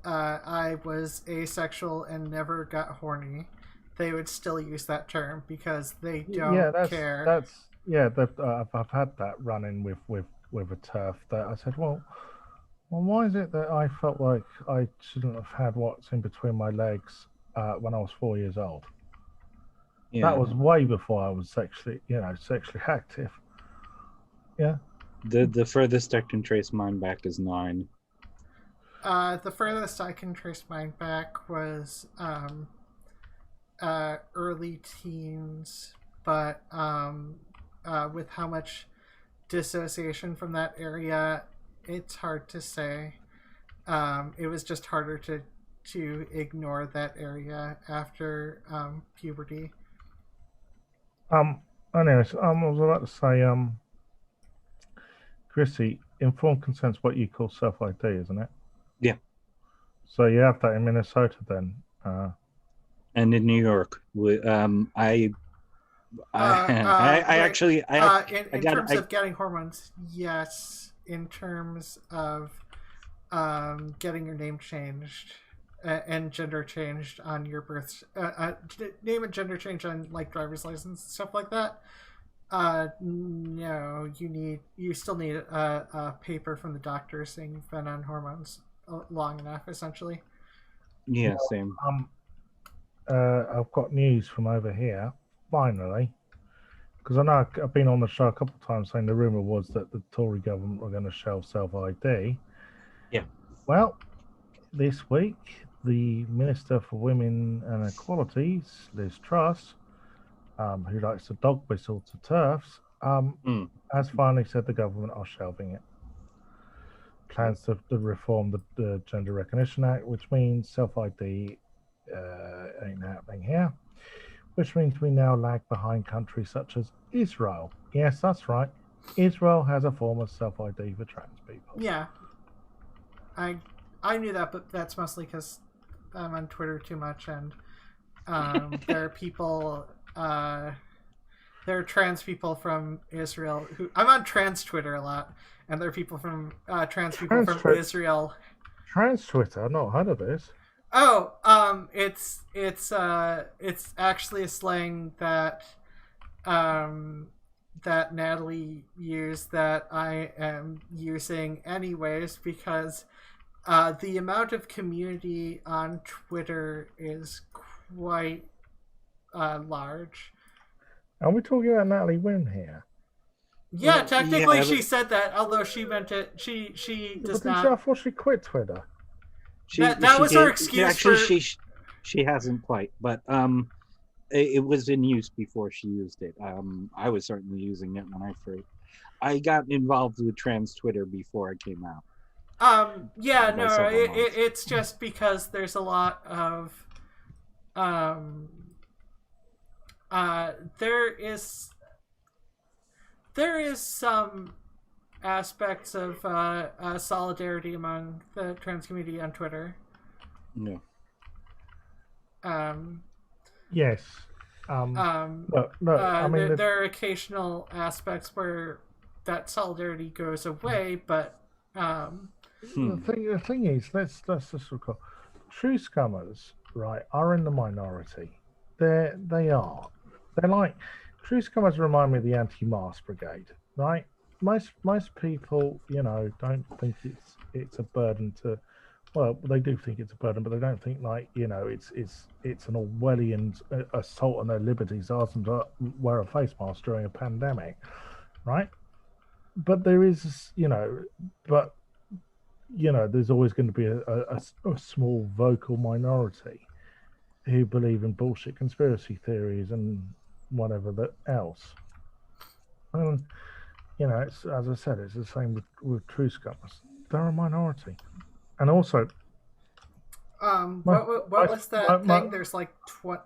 I was asexual and never got horny. They would still use that term because they don't care. I've had that run-in with a turf that I said, well, why is it that I felt like I shouldn't have had what's in between my legs when I was 4 years old? Yeah. That was way before I was sexually active. Yeah. The furthest I can trace mine back is 9. The furthest I can trace mine back was early teens, but with how much dissociation from that area, it's hard to say. It was just harder to ignore that area after puberty. Anyways, I was about to say, Christy, informed consent's what you call self-ID, isn't it? So you have that in Minnesota then. And in New York, I actually in terms of getting hormones, yes. In terms of getting your name changed and gender changed on your birth, name and gender change on like driver's license stuff like that. No, you still need a paper from the doctor saying you've been on hormones long enough, essentially. Yeah, same. I've got news from over here, finally. Because I know I've been on the show a couple of times saying the rumour was that the Tory government were going to shelve self-ID. Yeah. Well, this week, the Minister for Women and Equalities, Liz Truss, who likes to dog whistle to TERFs, has finally said the government are shelving it. Plans to reform the Gender Recognition Act, which means self-ID ain't happening here, which means we now lag behind countries such as Israel. Yes, that's right. Israel has a form of self-ID for trans people. Yeah. I knew that, but that's mostly because I'm on Twitter too much, and there are people, there are trans people from Israel who I'm on trans Twitter a lot, and there are people from trans people from Israel. Trans Twitter, I've not heard of this. Oh, it's actually a slang that that Natalie used that I am using anyways because the amount of community on Twitter is quite large. Are we talking about Natalie Wynn here? Yeah, technically she said that, although she meant it. She does not. I thought she quit Twitter. That was her excuse. Actually, she hasn't quite, but it was in use before she used it. I was certainly using it when I got involved with trans Twitter before I came out. Yeah, no, it's just because there's a lot of there is some aspects of solidarity among the trans community on Twitter. No. Yes. No, I mean, there are occasional aspects where that solidarity goes away, but the thing is, let's just recall, true scummers, right, are in the minority. They are. They're like true scummers remind me of the anti-mask brigade, right? Most people, don't think it's a burden to. Well, they do think it's a burden, but they don't think it's an Orwellian assault on their liberties, ask them to wear a face mask during a pandemic, right? But there is, there's always going to be a small vocal minority who believe in bullshit conspiracy theories and whatever else. And, it's, as I said, it's the same with true scummers. They're a minority. And also, what was that thing? There's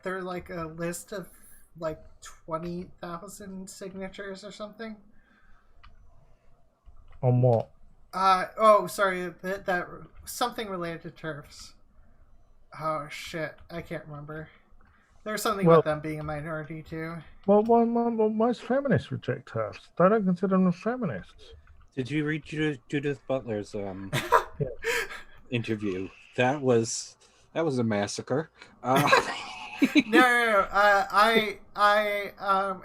there's like a list of like 20,000 signatures or something. On what? Sorry, that something related to TERFs. Oh shit, I can't remember. There's something about them being a minority too. Well, most feminists reject TERFs. They don't consider them feminists. Did you read Judith Butler's interview? That was a massacre. No. I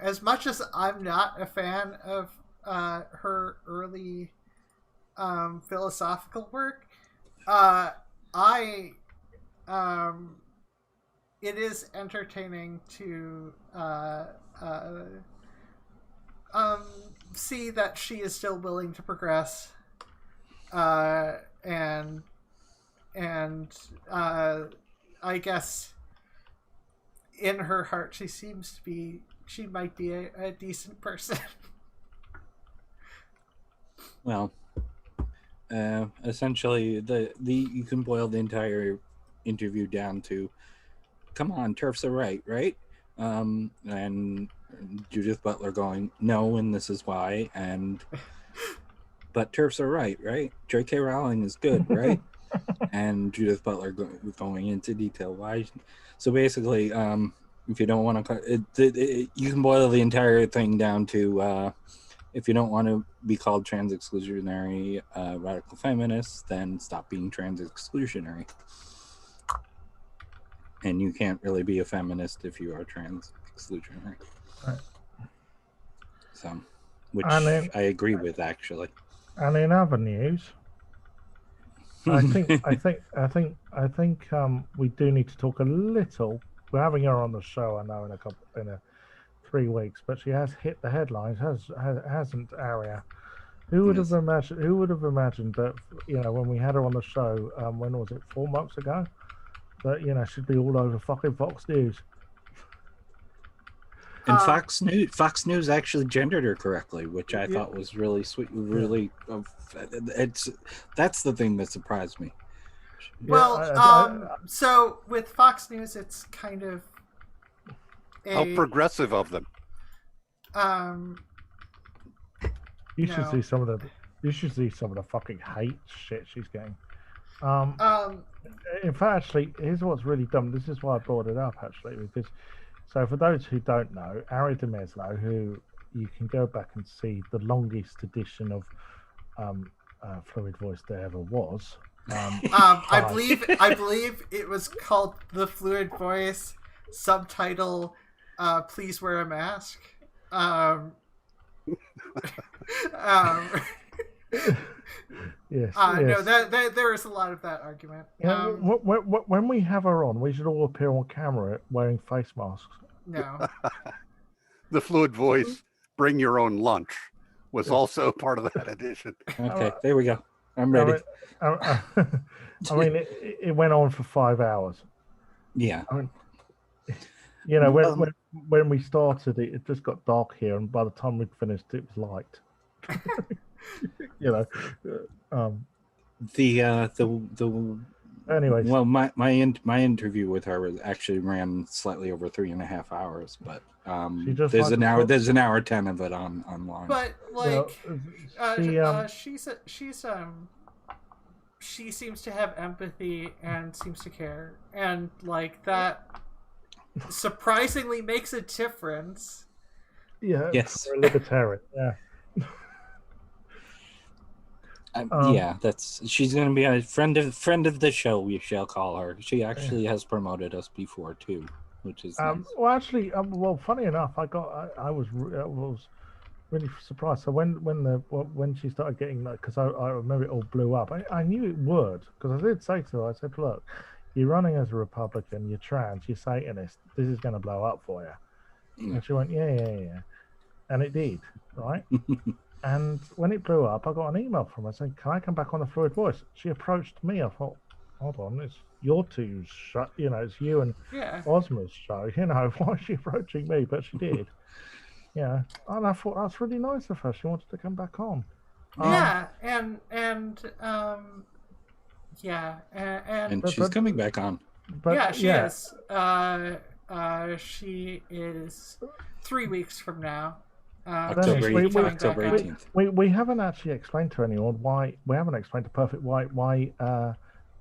as much as I'm not a fan of her early philosophical work, it is entertaining to see that she is still willing to progress, and I guess in her heart she might be a decent person. Well, essentially, you can boil the entire interview down to, come on, TERFs are right? And Judith Butler going, no, and this is why, but TERFs are right? J.K. Rowling is good, right? and Judith Butler going into detail why. So basically, if you don't want to, you can boil the entire thing down to if you don't want to be called trans exclusionary radical feminists, then stop being trans exclusionary. And you can't really be a feminist if you are trans exclusionary. Right. So, which then, I agree with, actually. And in other news, I think we do need to talk a little. We're having her on the show, I know, in 3 weeks, but she has hit the headlines, hasn't Aria? Who would have imagined? Who would have imagined that? When we had her on the show, when was it? 4 months ago, that she'd be all over fucking Fox News. And Fox News actually gendered her correctly, which I thought was really sweet. Really, that's the thing that surprised me. Well, so with Fox News, it's kind of how progressive of them. You should see some of the fucking hate shit she's getting. In fact, actually, here's what's really dumb. This is why I brought it up, actually, because. So for those who don't know, Ari DeMeslo, who you can go back and see the longest edition of Fluid Voice there ever was. I believe it was called The Fluid Voice, subtitle, Please Wear a Mask. Yes. No, there is a lot of that argument. When we have her on, we should all appear on camera wearing face masks. No. The Fluid Voice, Bring Your Own Lunch, was also part of that edition. Okay, there we go. I'm ready. I mean, it went on for 5 hours. Yeah. I mean, when we started, it just got dark here, and by the time we'd finished, it was light. Anyways, well, my interview with her actually ran slightly over 3.5 hours, but there's an hour 10 of it online. But she seems to have empathy and seems to care, and that surprisingly makes a difference. Yeah. Yes. For a libertarian. Yeah. She's going to be a friend of the show. We shall call her. She actually has promoted us before too, which is nice. Well, actually, funny enough, I was really surprised. So when she started getting because I remember it all blew up. I knew it would, because I did say to her, I said, look, you're running as a Republican, you're trans, you're Satanist. This is going to blow up for you. And she went, yeah, and it did, right? And when it blew up, I got an email from her saying, can I come back on the Fluid Voice? She approached me. I thought, hold on, it's your two's show. It's you and Ozma's show. Why is she approaching me? But she did. Yeah. And I thought that's really nice of her. She wanted to come back on. And she's coming back on. But she is. She is 3 weeks from now. October 18th. We haven't actually explained to anyone why. We haven't explained to Perfict why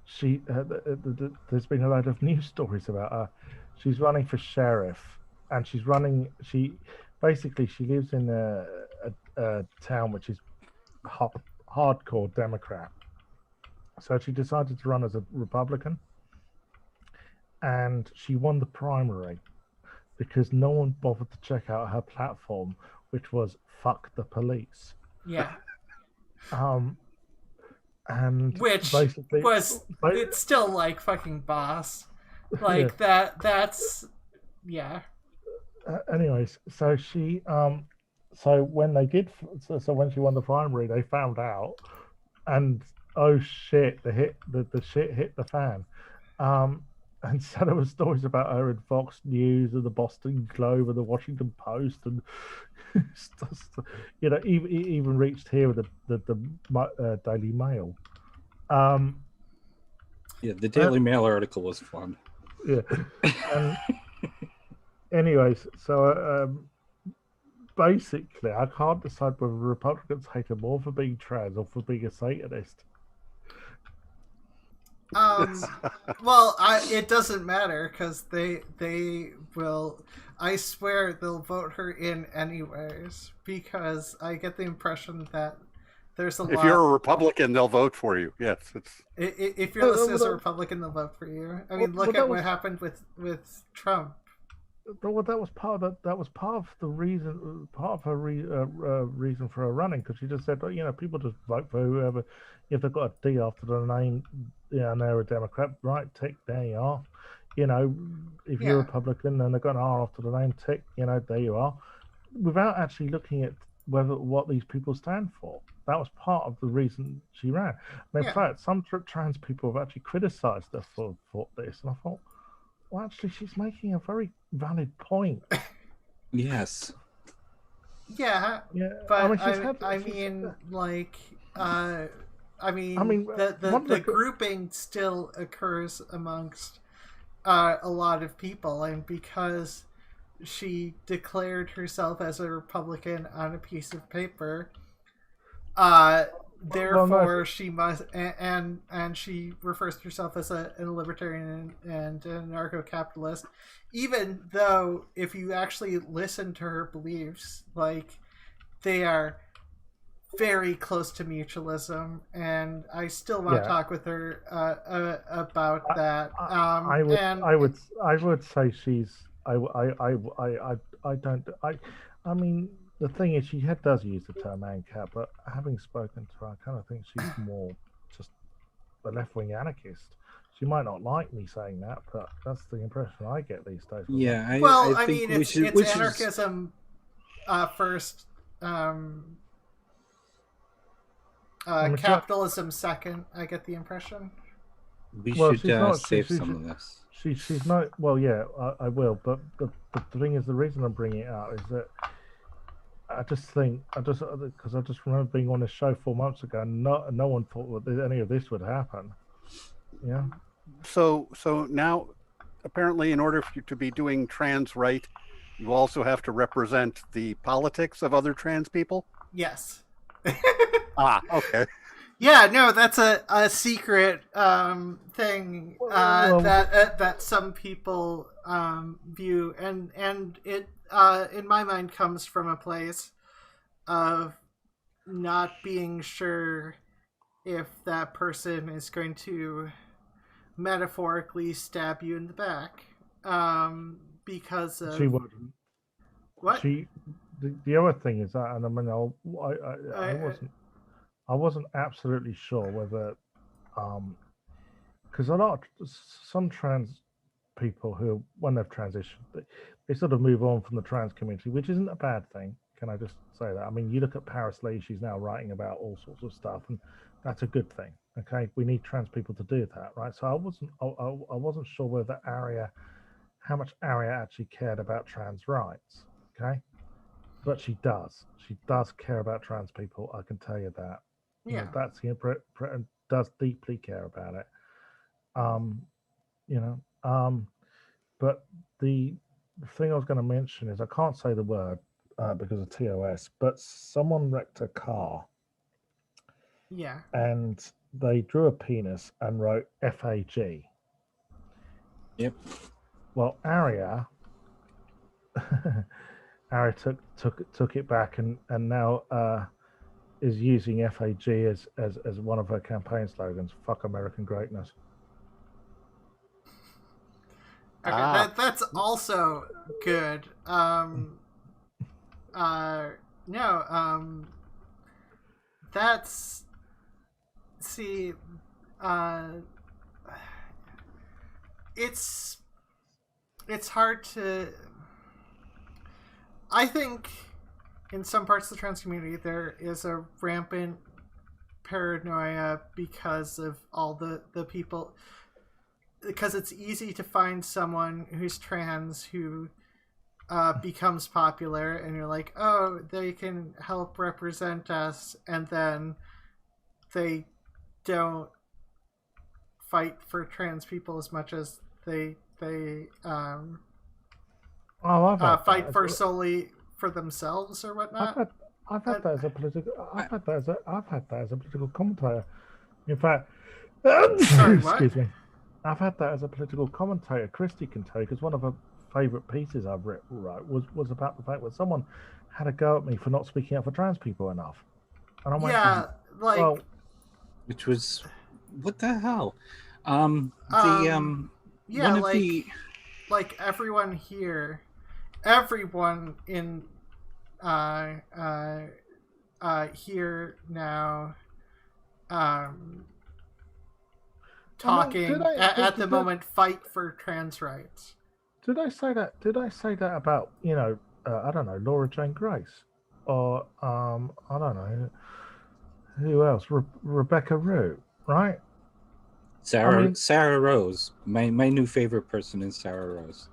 she. There's been a load of news stories about her. She's running for sheriff, and she lives in a town which is hardcore Democrat. So she decided to run as a Republican, and she won the primary because no one bothered to check out her platform, which was "fuck the police." Yeah. And which basically it's still fucking boss, that's anyways, so she so when she won the primary, they found out, and oh shit, the shit hit the fan. And so there were stories about her in Fox News and the Boston Globe and the Washington Post, and even reached here with the Daily Mail. The Daily Mail article was fun. Yeah. Anyways, so basically, I can't decide whether Republicans hate her more for being trans or for being a Satanist. Well, it doesn't matter because they will. I swear they'll vote her in anyways because I get the impression that there's a If lot. you're a Republican, they'll vote for you. Yes, it's. If you're listed as a Republican, they'll vote for you. I mean, look at what happened with Trump. Well, that was part of the reason, part of her reason for her running, because she just said, people just vote for whoever. If they've got a D after the name, and they're a Democrat, right? Tick, there you are. If you're a Republican and they've got an R after the name, tick, there you are. Without actually looking at what these people stand for. That was part of the reason she ran. And in fact, some trans people have actually criticised her for this, and I thought, well, actually, she's making a very valid point. Yes. Yeah. But I mean, the grouping still occurs amongst a lot of people, and because she declared herself as a Republican on a piece of paper, therefore she must, and she refers to herself as a libertarian and an anarcho-capitalist, even though if you actually listen to her beliefs, like, they are very close to mutualism, and I still want to talk with her about that. I would say she's. I mean, the thing is, she does use the term ANCAP, but having spoken to her, I kind of think she's more just a left-wing anarchist. She might not like me saying that, but that's the impression I get these days. Yeah, I mean, it's anarchism first, capitalism second. I get the impression. We should save some of this. She's not. Well, yeah, I will. But the thing is, the reason I'm bringing it out is that I just remember being on this show 4 months ago, and no one thought that any of this would happen. Yeah. So now, apparently, in order for you to be doing trans right, you also have to represent the politics of other trans people. Yes. Okay. Yeah, no, that's a secret thing that some people view, and it in my mind comes from a place of not being sure if that person is going to metaphorically stab you in the back because of she wouldn't. What? The other thing is that, and I mean, I wasn't absolutely sure whether, because some trans people who, when they've transitioned, they sort of move on from the trans community, which isn't a bad thing. Can I just say that? I mean, you look at Paris Lee; she's now writing about all sorts of stuff, and that's a good thing. Okay, we need trans people to do that, right? So I wasn't sure whether how much Aria actually cared about trans rights. Okay, but she does. She does care about trans people. I can tell you that. Yeah, that's the and does deeply care about it. But the thing I was going to mention is I can't say the word because of TOS, but someone wrecked a car. Yeah. And they drew a penis and wrote FAG. Yep. Well, Aria took it back and now is using FAG as one of her campaign slogans. Fuck American greatness. Okay, that's also good. That's it's hard to. I think in some parts of the trans community there is a rampant paranoia because of all the people, because it's easy to find someone who's trans who becomes popular and you're like, oh, they can help represent us, and then they don't fight for trans people as much as they fight for solely for themselves or whatnot. I've had that as a political. I've had that as a political commentator. In fact, Sorry, what? Excuse me. I've had that as a political commentator. Christy can tell you, because one of her favourite pieces I've wrote was about the fact that someone had a go at me for not speaking up for trans people enough. And I went, Yeah, like well, Which was, what the hell? yeah, One of like the like everyone here, everyone in here now talking did I- at the did- moment fight for trans rights. did I say that? Did I say that about, I don't know, Laura Jane Grace, or I don't know, who else? Rebecca Root, right? Sarah Rose. My new favorite person is Sarah Rose.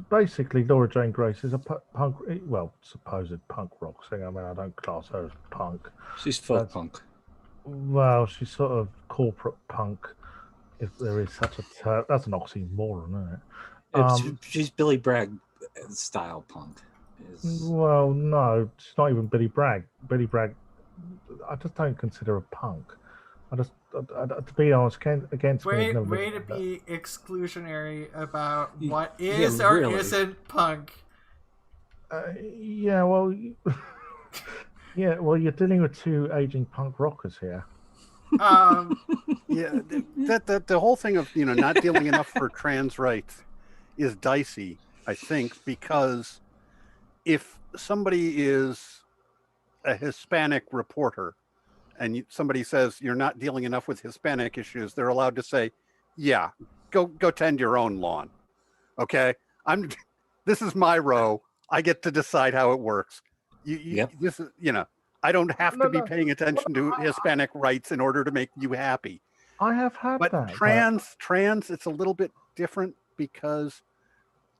Basically, Laura Jane Grace is a punk, well, supposed punk rock singer. I mean, I don't class her as punk. She's folk punk. Well, she's sort of corporate punk, if there is such a term. That's an oxymoron, isn't it? She's Billy Bragg style punk. Well, no, she's not even Billy Bragg. Billy Bragg, I just don't consider a punk. To be honest, against me. Way to be exclusionary about what Yeah, is or really. isn't punk. Yeah, well, you're dealing with two aging punk rockers here. Yeah, the whole thing of not dealing enough for trans rights is dicey, I think, because if somebody is a Hispanic reporter and somebody says you're not dealing enough with Hispanic issues, they're allowed to say, yeah, go tend your own lawn. Okay, this is my row. I get to decide how it works. This is, I don't have to be paying attention to Hispanic rights in order to make you happy. I have had But that. trans, it's a little bit different because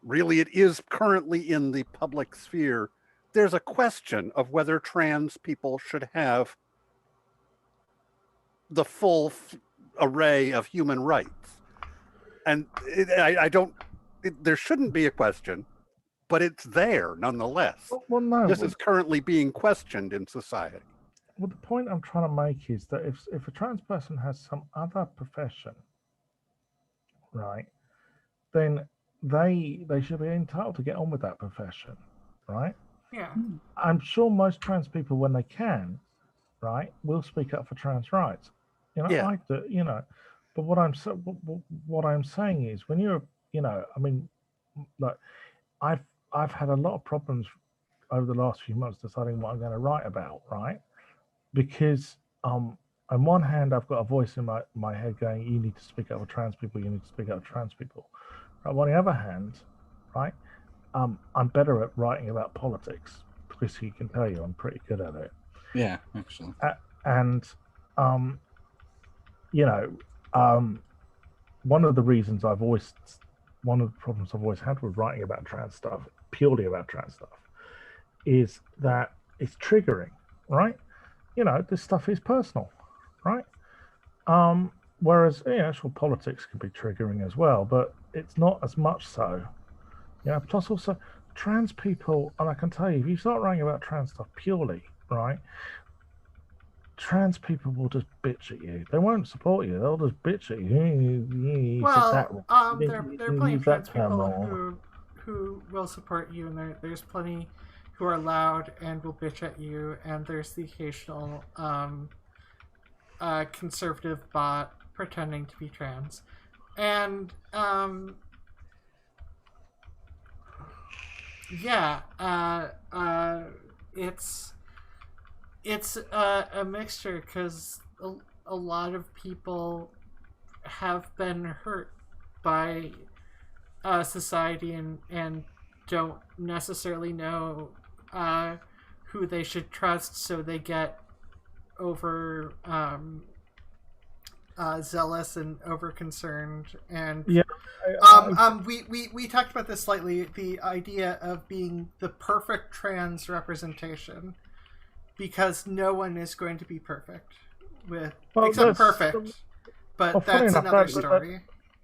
really it is currently in the public sphere. There's a question of whether trans people should have the full array of human rights. And there shouldn't be a question, but it's there nonetheless. Well, no. This is currently being questioned in society. Well, the point I'm trying to make is that if a trans person has some other profession, right, then they should be entitled to get on with that profession, right? Yeah. I'm sure most trans people, when they can, right, will speak up for trans rights. Yeah. But what I'm saying is, when you're, I mean, like, I've had a lot of problems over the last few months deciding what I'm going to write about, right? Because on one hand, I've got a voice in my head going, you need to speak up for trans people, you need to speak up for trans people. Right? On the other hand, right, I'm better at writing about politics, because he can tell you I'm pretty good at it. Yeah, actually. And one of the problems I've always had with writing about trans stuff, purely about trans stuff, is that it's triggering, right? This stuff is personal, right? Whereas actual politics can be triggering as well, but it's not as much so. Plus also trans people, and I can tell you, if you start writing about trans stuff purely, right, trans people will just bitch at you. They won't support you. They'll just bitch at you. Well, there are plenty of trans people who will support you, and there's plenty who are loud and will bitch at you, and there's the occasional conservative bot pretending to be trans. And it's a mixture, because a lot of people have been hurt by society and don't necessarily know who they should trust, so they get over zealous and over concerned. And we talked about this slightly, the idea of being the perfect trans representation, because no one is going to be perfect except perfect, but that's another story.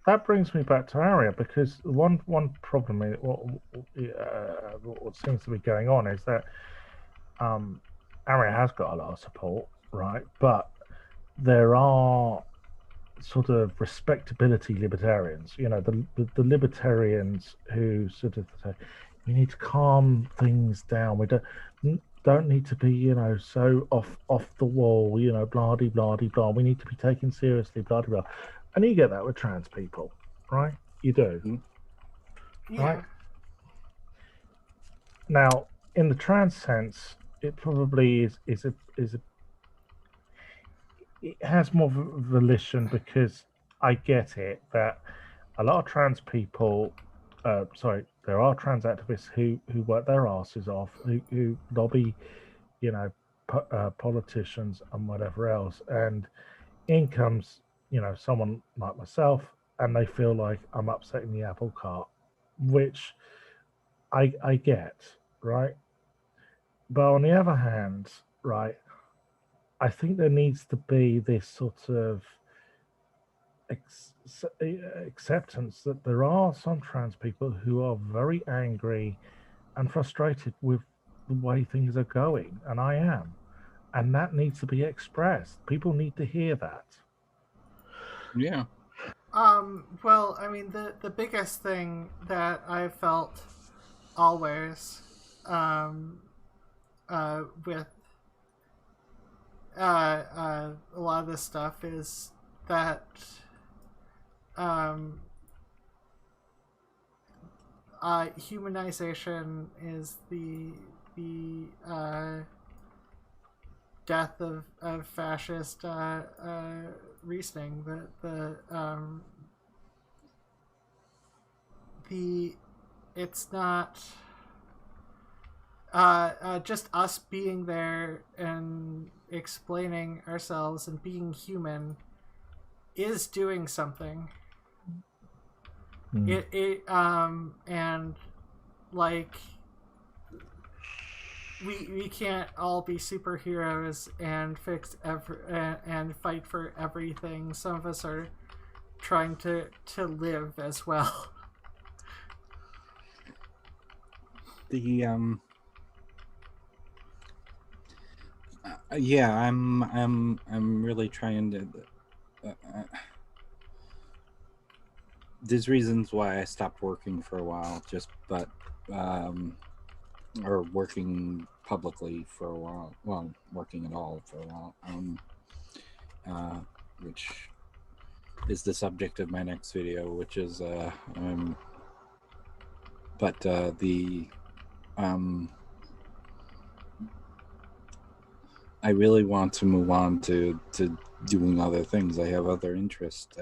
That brings me back to Aria, because one problem is what seems to be going on is that Aria has got a lot of support, right? But there are sort of respectability libertarians. You know, the libertarians who sort of say, we need to calm things down. We don't need to be, you know, so off the wall. You know, blah de blah de blah. We need to be taken seriously. Blah de blah. And you get that with trans people, right? You do, Yeah. right? Now, in the trans sense, it probably is a it has more volition, because I get it that a lot of trans people, there are trans activists who work their asses off, who lobby, you know, politicians and whatever else, and in comes, you know, someone like myself, and they feel like I'm upsetting the apple cart, which I get, right? But on the other hand, right, I think there needs to be this sort of acceptance that there are some trans people who are very angry and frustrated with the way things are going, and I am. And that needs to be expressed. People need to hear that. Yeah. Well, I mean, the biggest thing that I felt always, with a lot of this stuff is that humanization is the death of fascist reasoning. It's not just us being there and explaining ourselves and being human is doing something. And like we can't all be superheroes and fix and fight for everything. Some of us are trying to live as well. Yeah, I'm really trying to there's reasons why I stopped working for a while, or working publicly for a while. Well, working at all for a while, which is the subject of my next video, which is I really want to move on to doing other things. I have other interests.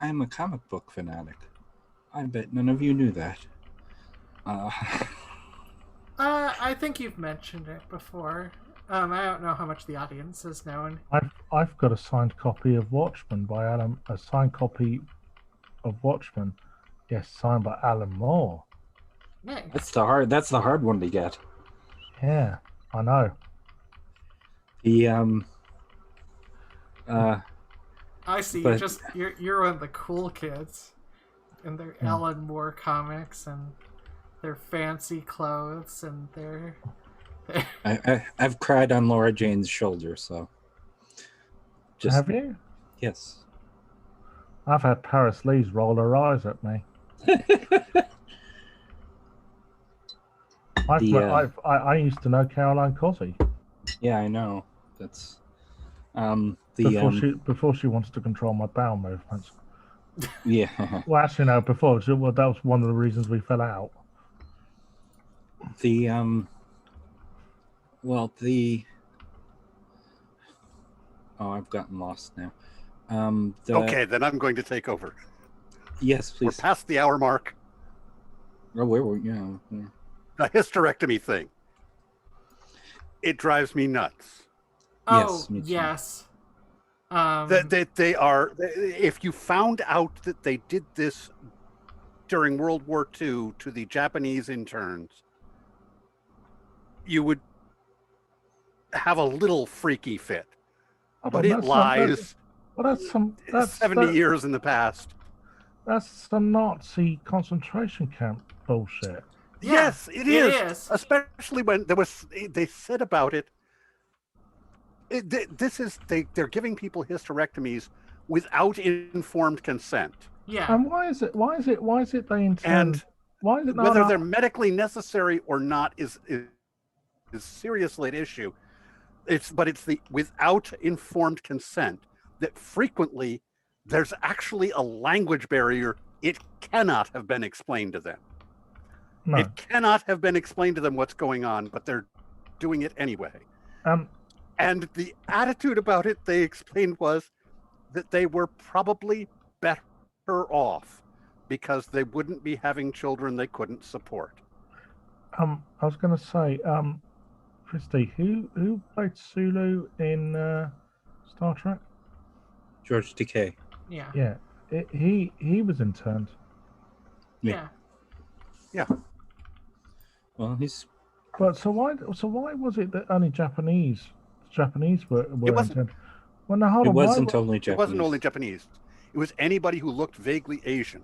I'm a comic book fanatic. I bet none of you knew that. I think you've mentioned it before. I don't know how much the audience has known. I've got a signed copy of Watchmen by Alan. A signed copy of Watchmen, yes, signed by Alan Moore. Nice. That's the hard one to get. Yeah, I know. I see. You're one of the cool kids, and their Alan Moore comics and their fancy clothes and their. I've cried on Laura Jane's shoulder, so. Have you? Yes. I've had Paris Lee's roll her eyes at me. I used to know Caroline Cosy. Yeah, I know. That's before she wanted to control my bowel movements. Yeah. Well, actually, no. Before, that was one of the reasons we fell out. I've gotten lost now. Okay, then I'm going to take over. Yes, please. We're past the hour mark. Oh, where were you? The hysterectomy thing. It drives me nuts. Oh, yes. They are. If you found out that they did this during World War II to the Japanese interns, you would have a little freaky fit. But it lies. That's 70 years in the past. That's some Nazi concentration camp bullshit. Yes, it is. Especially when they said about it. they're giving people hysterectomies without informed consent. Yeah. And why is it they intend? And Why is it not whether enough- they're medically necessary or not is seriously an issue. It's the without informed consent that frequently there's actually a language barrier. It cannot have been explained to them. No. It cannot have been explained to them what's going on, but they're doing it anyway. And the attitude about it, they explained, was that they were probably better off because they wouldn't be having children they couldn't support. I was going to say, Christy, who played Sulu in Star Trek? George Takei. Yeah. Yeah, he was interned. Yeah. Well, he's But so why was it that only Japanese were It wasn't- interned? Well, no, hold it on. wasn't only Japanese. It wasn't only Japanese. It was anybody who looked vaguely Asian.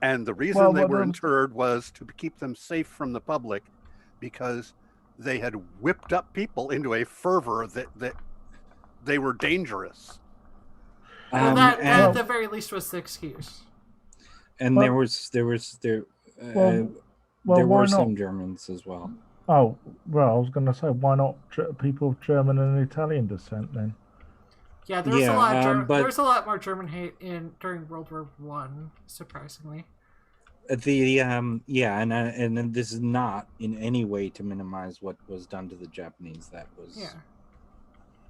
And the reason Well, they but were then- interred was to keep them safe from the public, because they had whipped up people into a fervor that they were dangerous. Well, that and, at the very least was the excuse. and Well- there was Well, there why were not? some Germans as well. Oh, well, I was going to say, why not people of German and Italian descent then? Yeah, there was Yeah, a lot. but- There was a lot more German hate during World War One, surprisingly. And then this is not in any way to minimize what was done to the Japanese. That was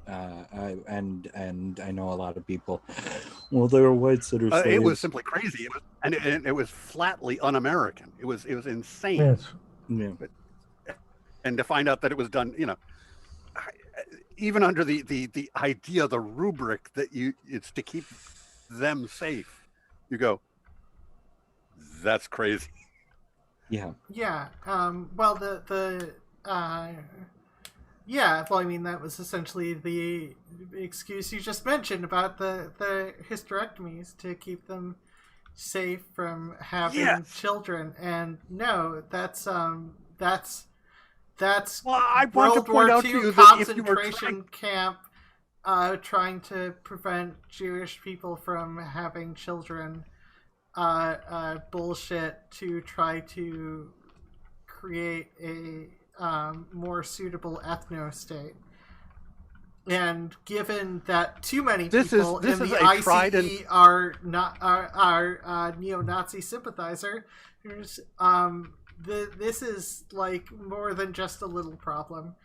and I know a lot of people. Well, there are whites that are slaves. It was simply crazy. It was flatly un-American. It was insane. Yes. Yeah. And to find out that it was done, even under the idea, the rubric that it's to keep them safe, you go, that's crazy. Yeah. Yeah. Well, yeah. Well, I mean, that was essentially the excuse you just mentioned about the hysterectomies to keep them safe from having children. And no, that's Well, I want to World point War out to II you that if you were concentration camp trying to prevent Jewish people from having children. Bullshit to try to create a more suitable ethno-state. And given that too many people in the ICE are neo-Nazi sympathizers, this is like more than just a little problem.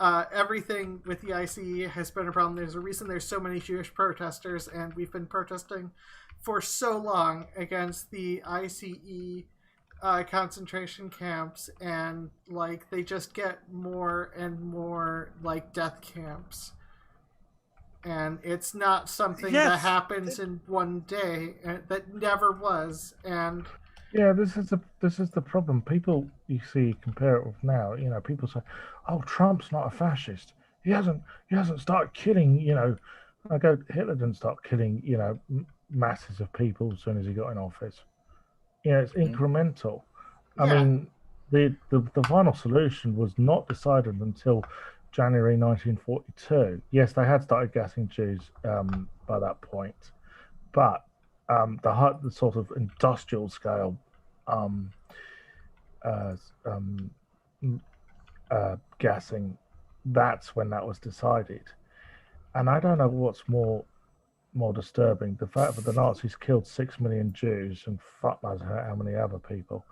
Everything with the ICE has been a problem. There's a reason there's so many Jewish protesters, and we've been protesting for so long against the ICE concentration camps, and like they just get more and more like death camps. And it's not something that happens in one day. That never was. And yeah, this is the problem. People, you see, compare it with now. People say, "Oh, Trump's not a fascist. He hasn't started killing." Hitler didn't start killing. Masses of people as soon as he got in office. It's incremental. I mean, the final solution was not decided until January 1942. Yes, they had started gassing Jews by that point, but the sort of industrial scale gassing, that's when that was decided. And I don't know what's more disturbing, the fact that the Nazis killed 6 million Jews and fuck knows how many other people,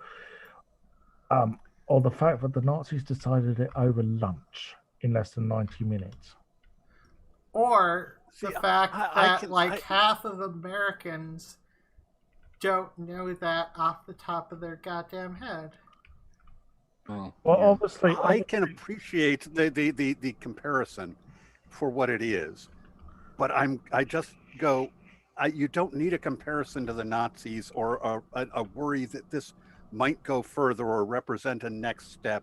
or the fact that the Nazis decided it over lunch in less than 90 minutes. Or the fact that half of Americans don't know that off the top of their goddamn head. Well, obviously, I can appreciate the comparison for what it is, but I just go, you don't need a comparison to the Nazis or a worry that this might go further or represent a next step.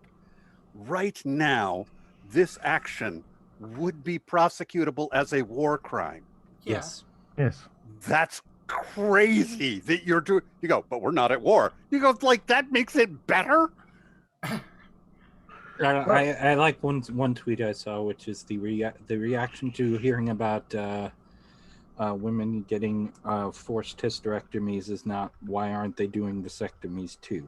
Right now, this action would be prosecutable as a war crime. Yeah. Yes. That's crazy that you're doing. You go, but we're not at war. You go, like, that makes it better? I like one tweet I saw, which is the reaction to hearing about women getting forced hysterectomies is not why aren't they doing vasectomies too?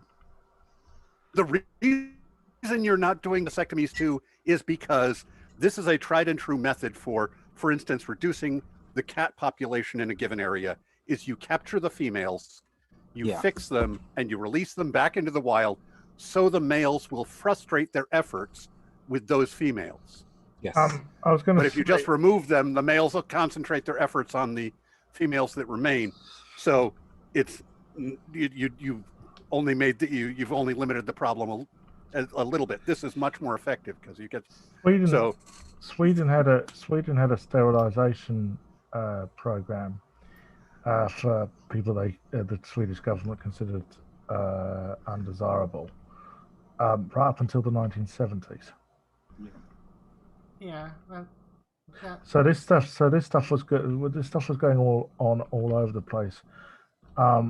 The reason you're not doing vasectomies too is because this is a tried and true method for instance, reducing the cat population in a given area. Is you capture the females, you fix them, and you release them back into the wild, so the males will frustrate their efforts with those females. Yes. I was going to. But if you just remove them, the males will concentrate their efforts on the females that remain. So it's you've only limited the problem a little bit. This is much more effective because you get Sweden had a sterilization program for people the Swedish government considered undesirable right up until the 1970s. Yeah. So this stuff was good. This stuff was going all over the place. I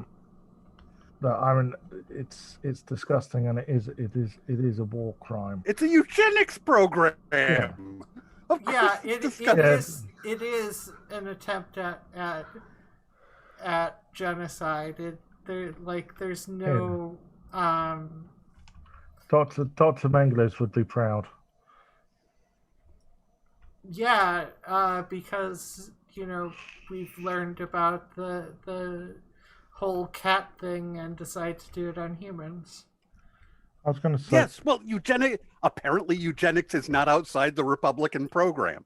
mean, it's disgusting, and it is a war crime. It's a eugenics program. Yeah. Of course, Yeah, it's it is an attempt at genocide. There's no Dr. Mengeles would be proud. Yeah, because we've learned about the whole cat thing and decide to do it on humans. I was going to say yes. Well, apparently eugenics is not outside the Republican program.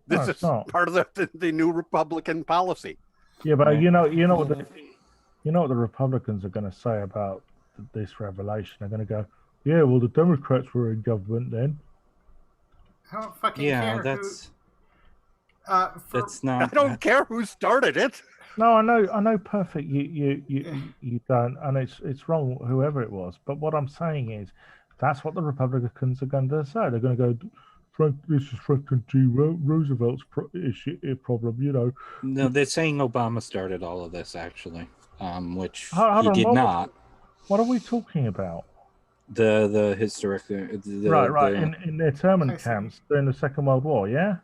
This is part of the new Republican policy. Yeah, but you know what the Republicans are going to say about this revelation. They're going to go, yeah, well, the Democrats were in government then. I don't fucking care. That's I don't care who started it. No, I know. Perfect. You don't, and it's wrong. Whoever it was, but what I'm saying is, that's what the Republicans are going to say. They're going to go, this is Franklin G. Roosevelt's problem. No, they're saying Obama started all of this actually, which he did not. What are we talking about? The hysterectomy. Right. In the internment camps during the Second World War, yeah.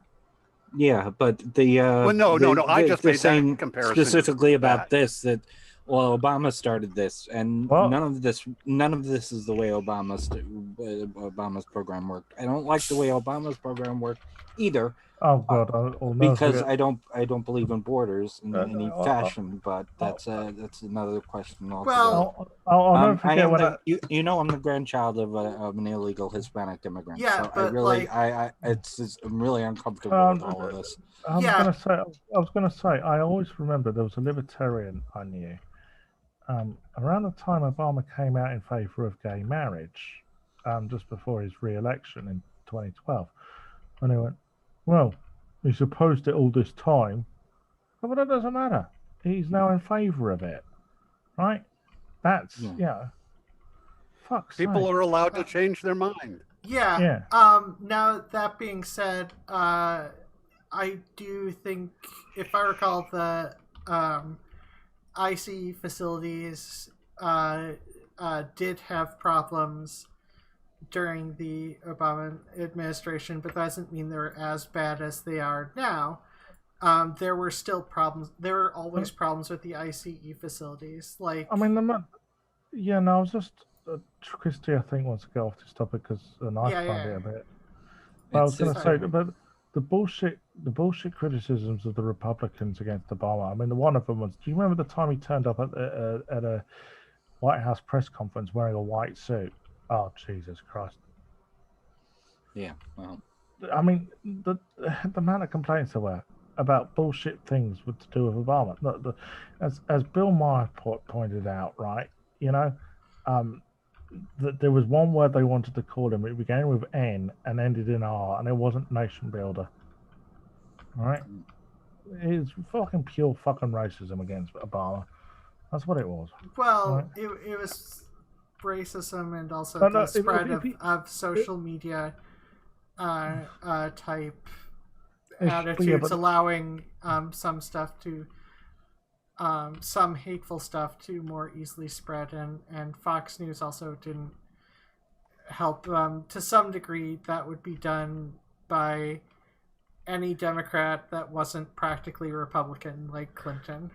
Yeah, but the no. I just made that comparison specifically about this. That Obama started this, and none of this is the way Obama's program worked. I don't like the way Obama's program worked either. Oh God! Because I don't believe in borders in any fashion, but that's another question altogether. Well, I'll never forget I'm the grandchild of an illegal Hispanic immigrant. Yeah, so but I'm really uncomfortable with all of this. I was gonna say I always remember there was a libertarian I knew. Around the time Obama came out in favor of gay marriage, just before his re-election in 2012, and he went, well, he's opposed it all this time, but that doesn't matter. He's now in favour of it, right? That's fuck's people sake. are allowed to change their mind. Yeah. Now that being said, I do think, if I recall, the IC facilities did have problems during the Obama administration, but that doesn't mean they're as bad as they are now. There were still problems. There were always problems with the ICE facilities. I was just Christy, I think, wants to go off this topic because I find it a bit. I was going to say, but the bullshit criticisms of the Republicans against Obama. I mean, one of them was, do you remember the time he turned up at a White House press conference wearing a white suit? Oh, Jesus Christ. Yeah, well. I mean, the amount of complaints there were about bullshit things to do with Obama. As Bill Maher pointed out, right, there was one word they wanted to call him. It began with N and ended in R, and it wasn't nation builder. Right? It's fucking pure fucking racism against Obama. That's what it was. Well, right? it was racism and also the spread of social media type attitudes, allowing some stuff to some hateful stuff to more easily spread, and Fox News also didn't help. To some degree, that would be done by any Democrat that wasn't practically Republican, like Clinton.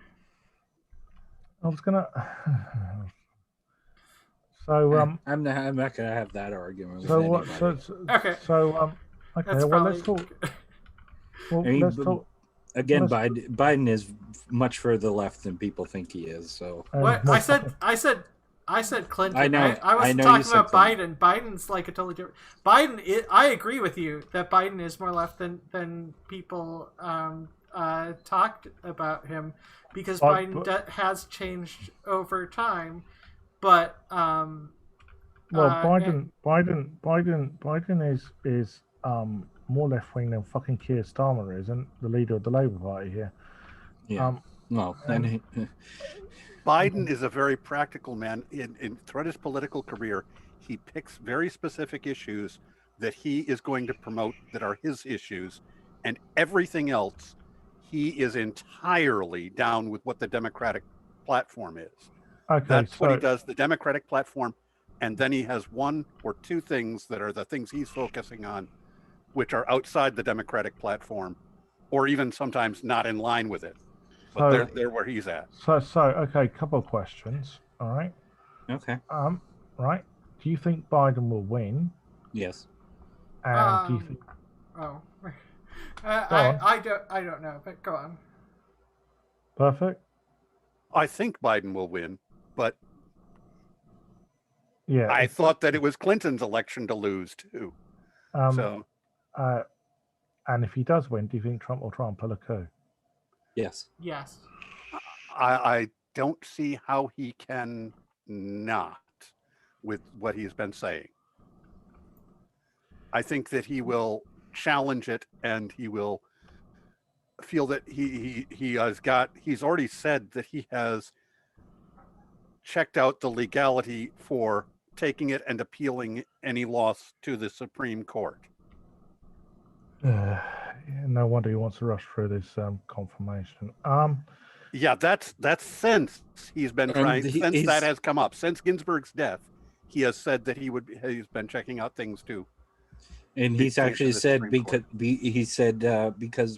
I was gonna. So I'm not gonna have that argument. So with what? anybody. Okay. So okay. That's Well, probably... let's talk. Well, I mean, let's talk. Again, let's- Biden is much further left than people think he is. So What more- I said Clinton. I know. I wasn't I know you talking said about Clinton. Biden. Biden's like a totally different. Biden. I agree with you that Biden is more left than people talked about him, because Biden has changed over time. But Biden is more left wing than fucking Keir Starmer is, and the leader of the Labour Party here. yeah. Well, and Biden is a very practical man. Throughout his political career, he picks very specific issues that he is going to promote that are his issues, and everything else, he is entirely down with what the Democratic platform is. Okay, That's what he does, the Democratic platform, and then he has one or two things that are the things he's focusing on, which are outside the Democratic platform, or even sometimes not in line with it. But they're where he's at. So okay, couple of questions. All right. okay. Right. Do you think Biden will win? Yes. And do you think? Oh. on. I don't know, but go on. Perfect. I think Biden will win, but Yeah. I thought that it was Clinton's election to lose too. And if he does win, do you think Trump will try and pull a coup? Yes. Yes. I don't see how he can not with what he's been saying. I think that he will challenge it, and he will feel that he's already said that he has checked out the legality for taking it and appealing any loss to the Supreme Court. No wonder he wants to rush through this confirmation. Yeah, that's since he's been trying, since that has come up, since Ginsburg's death, he has said that he's been checking out things too. And he's actually said because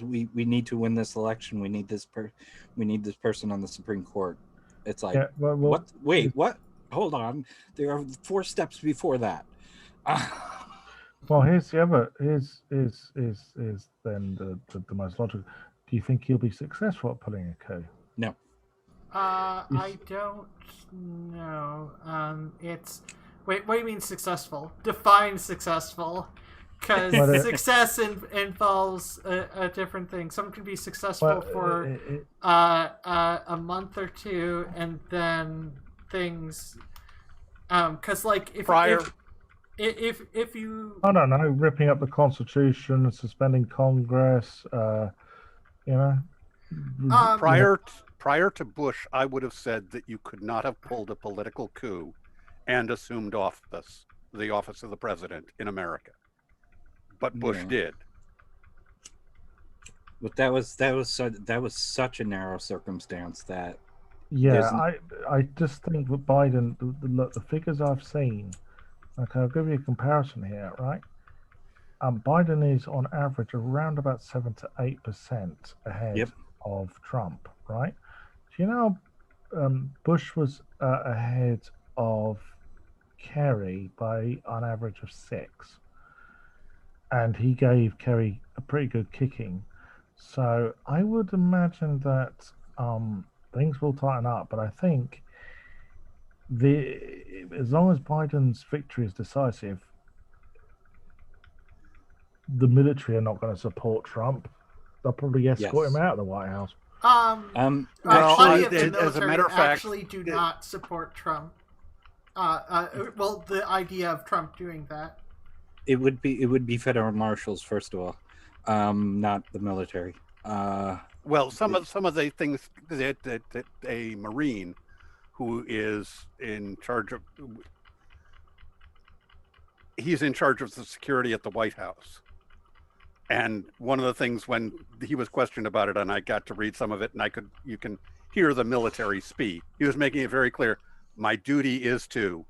we need to win this election, we need this person on the Supreme Court. It's like, what? Wait, what? Hold on, there are 4 steps before that. Well, here's the other. Here's then the most logical. Do you think he'll be successful at pulling a coup? No. I don't know. It's wait. What do you mean successful? Define successful, because success involves a different thing. Someone can be successful for a month or two, and then things. Because like if you, I don't know, ripping up the Constitution and suspending Congress, prior to Bush, I would have said that you could not have pulled a political coup and assumed the office of the president in America, but Bush did. But that was such a narrow circumstance that. Yeah, I just think with Biden, the figures I've seen. Okay, I'll give you a comparison here, right? Biden is on average around about 7 to 8% ahead of Trump, right? Do you know Bush was ahead of Kerry by an average of 6, and he gave Kerry a pretty good kicking. So I would imagine that things will tighten up, but I think as long as Biden's victory is decisive, the military are not going to support Trump. They'll probably escort him out of the White House. As a matter of fact, actually do not support Trump. Well, the idea of Trump doing that. It would be federal marshals, first of all, not the military. Well, some of the things that a Marine who is in charge of, he's in charge of the security at the White House. And one of the things when he was questioned about it, and I got to read some of it, and you can hear the military speak. He was making it very clear, my duty is to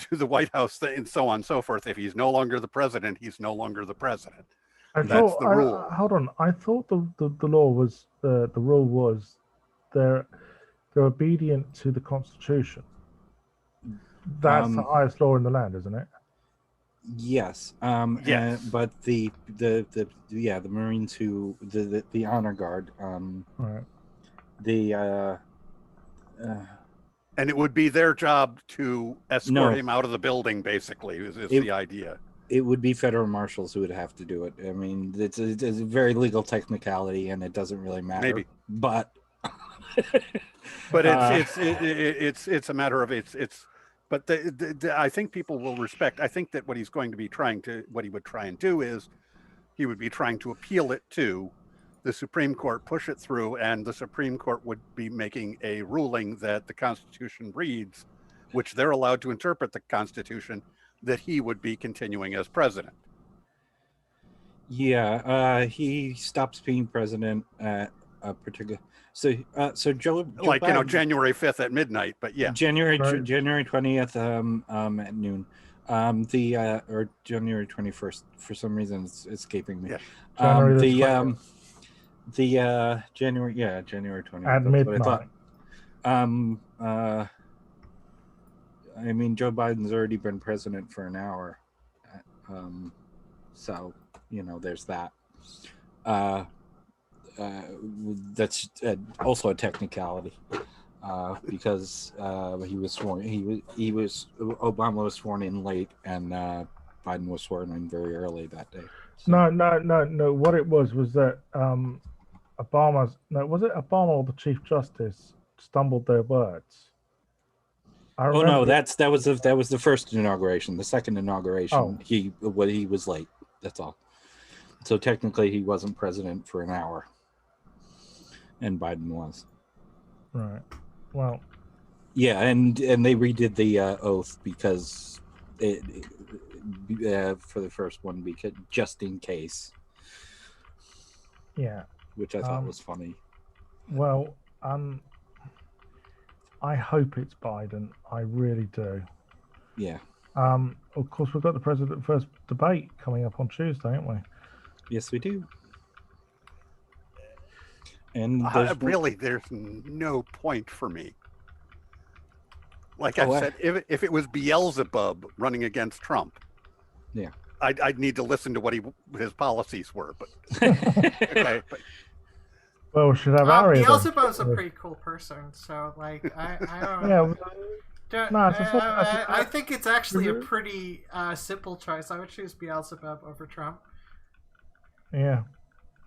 do the White House thing and so on and so forth. If he's no longer the president, he's no longer the president. That's the rule. Hold on. I thought the law was the rule was they're obedient to the Constitution. That's the highest law in the land, isn't it? Yes. Yes. But the Marines who the honor guard Right. And it would be their job to escort him out of the building, basically, is the idea. It would be federal marshals who would have to do it. I mean, it's a very legal technicality, and it doesn't really matter. Maybe, but it's a matter of it's. But I think people will respect. I think that what he would try and do is he would be trying to appeal it to the Supreme Court, push it through, and the Supreme Court would be making a ruling that the Constitution reads, which they're allowed to interpret the Constitution, that he would be continuing as president. Yeah, he stops being president at a particular. So Joe like Biden, January 5th at midnight, but yeah, January 20th at noon. Or January 21st, for some reason it's escaping me. Yeah. January 20th at midnight. I mean, Joe Biden's already been president for an hour, so there's that. That's also a technicality, because he was sworn. Obama was sworn in late, and Biden was sworn in very early that day. So. No. What it was that was it Obama or the Chief Justice stumbled their words? Oh no, that was the first inauguration. The second inauguration, he was late. That's all. So technically, he wasn't president for an hour, and Biden was. Right. Well. Yeah, and they redid the oath because for the first one, because just in case. Yeah. Which I thought was funny. Well, I hope it's Biden. I really do. Yeah. Of course, we've got the president first debate coming up on Tuesday, haven't we? Yes, we do. And there's no point for me. Like I said, if it was Beelzebub running against Trump, yeah, I'd need to listen to what his policies were. But okay. But, well, we should have Ari. Beelzebub's a pretty cool person, so I don't. Yeah. I think it's actually a pretty simple choice. I would choose Beelzebub over Trump. Yeah.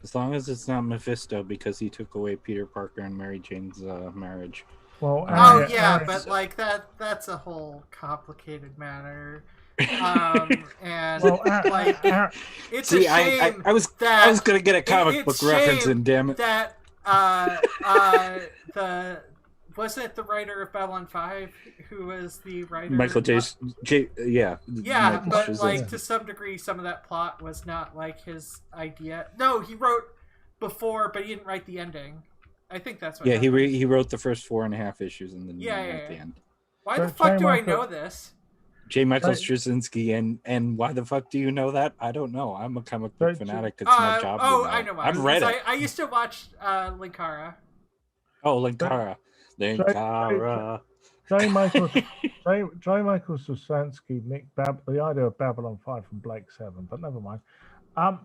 As long as it's not Mephisto, because he took away Peter Parker and Mary Jane's marriage. Well, but that's a whole complicated matter. It's a shame. I was going to get a comic book reference, and damn it. That wasn't it the writer of Babylon 5 who was the writer? Michael J. Yeah. Yeah, Michael but Shazam. to some degree, some of that plot was not his idea. No, he wrote before, but he didn't write the ending. I think that's what. Yeah, he wrote the first 4.5 issues and then at the end. Why the fuck do I know this? J. Michael Straczynski, and why the fuck do you know that? I don't know. I'm a comic book fanatic. It's my job. I know why. I've read it. I used to watch Linkara. Oh, Linkara. J. Michael Straczynski nicked the idea of Babylon 5 from Blake 7, but never mind. I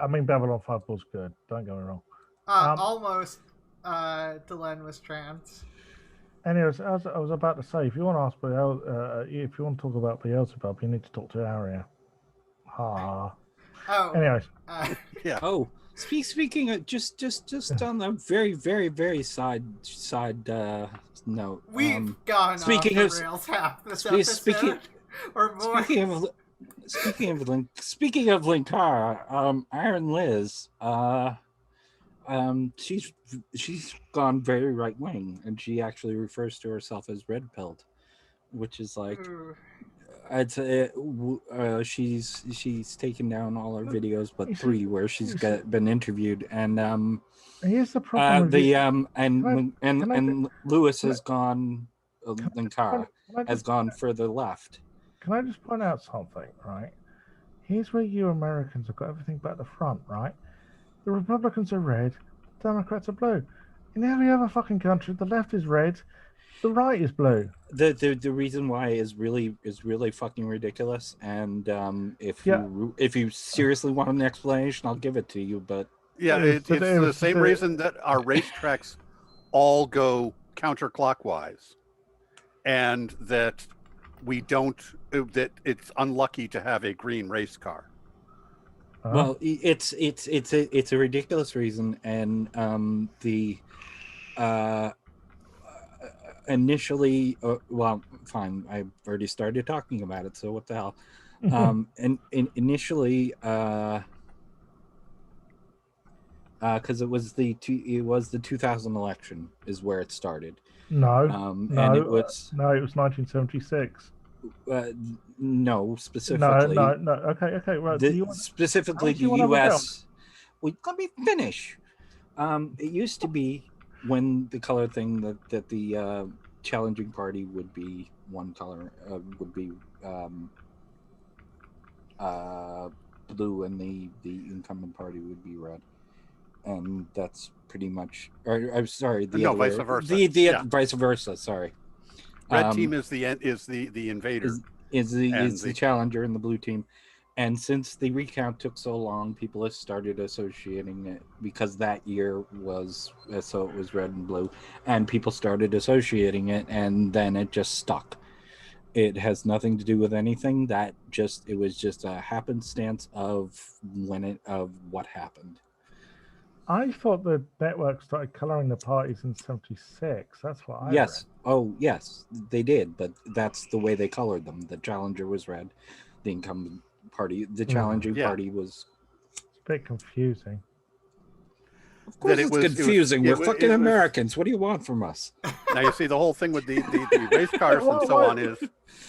mean, Babylon 5 was good. Don't get me wrong. Almost. Delenn was trans. Anyways, as I was about to say, if you want to ask if you want to talk about Beelzebub, you need to talk to Aria. Oh. Anyways. Yeah. Oh. Speaking of just on the very, very, very side note, we've gone off the rails half this episode or more. Speaking of Linkara, Iron Liz, she's gone very right wing, and she actually refers to herself as red pilled, which is like, she's taken down all her videos, You but see- 3 where she's been interviewed, and Here's the problem with you. and Lewis can I- has gone, Linkara has gone further left. Can I just point out something, right? Here's where you Americans have got everything but the front, right? The Republicans are red, the Democrats are blue. In every other fucking country, the left is red, the right is blue. The reason why is really fucking ridiculous, and if you seriously want an explanation, I'll give it to you. But Yeah, it's the same reason that our racetracks all go counterclockwise, and that we don't. That it's unlucky to have a green race car. Well, it's a ridiculous reason, and initially, well, fine, I've already started talking about it, so what the hell? And initially, because it was the 2000 election is where it started. No, and it was 1976. No, specifically. No. Okay. Right. Specifically, the U.S. Wait, let me finish. It used to be when the color thing that the challenging party would be one color, would be blue, and the incumbent party would be red, and that's pretty much. Or I'm sorry, vice versa. Vice versa. Sorry. Red team is the invader. Is the challenger in the blue team. And since the recount took so long, people have started associating it, because that year was, so it was red and blue, and people started associating it, and then it just stuck. It has nothing to do with anything. It was just a happenstance of what happened. I thought the network started coloring the parties in 76. That's what I read. Oh, yes, they did, but that's the way they colored them. The challenger was red, the incumbent party, the challenging party was. It's a bit confusing. Of course, it's confusing. We're fucking Americans. What do you want from us? Now you see the whole thing with the race cars and so on is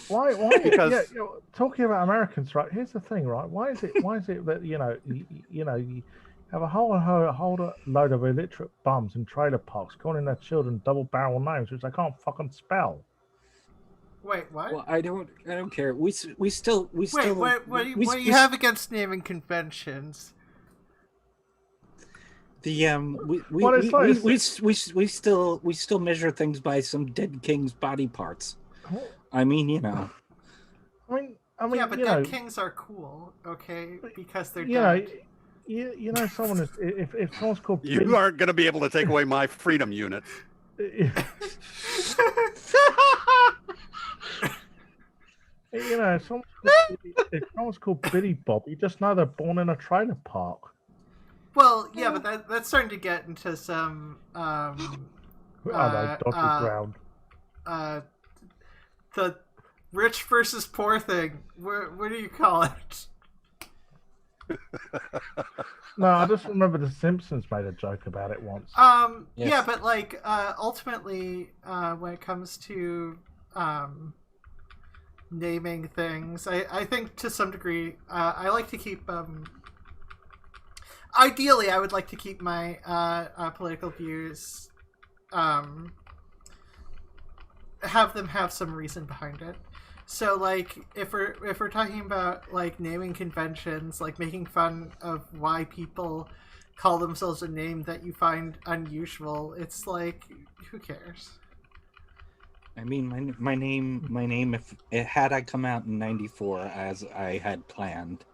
why because talking about Americans, right? Here's the thing, right? Why is it that you have a whole load of illiterate bums in trailer parks calling their children double barrel names which they can't fucking spell? Wait, what? Well, I don't care. We still. What do you have against naming conventions? We still measure things by some dead king's body parts. I mean, I mean, yeah, but dead kings are cool, okay? Because they're dead. Someone is if someone's called you aren't going to be able to take away my freedom units. If someone's called Billy Bob, you just know they're born in a trailer park. Well, yeah, but that's starting to get into some dodgy ground. The rich versus poor thing. What do you call it? No, I just remember The Simpsons made a joke about it once. Yes. Yeah, but ultimately, when it comes to naming things, I think to some degree, I like to keep. Ideally, I would like to keep my political views, have them have some reason behind it. So, like, if we're talking about like naming conventions, like making fun of why people call themselves a name that you find unusual, it's like, who cares? I mean, my name, if it had I come out in '94 as I had planned,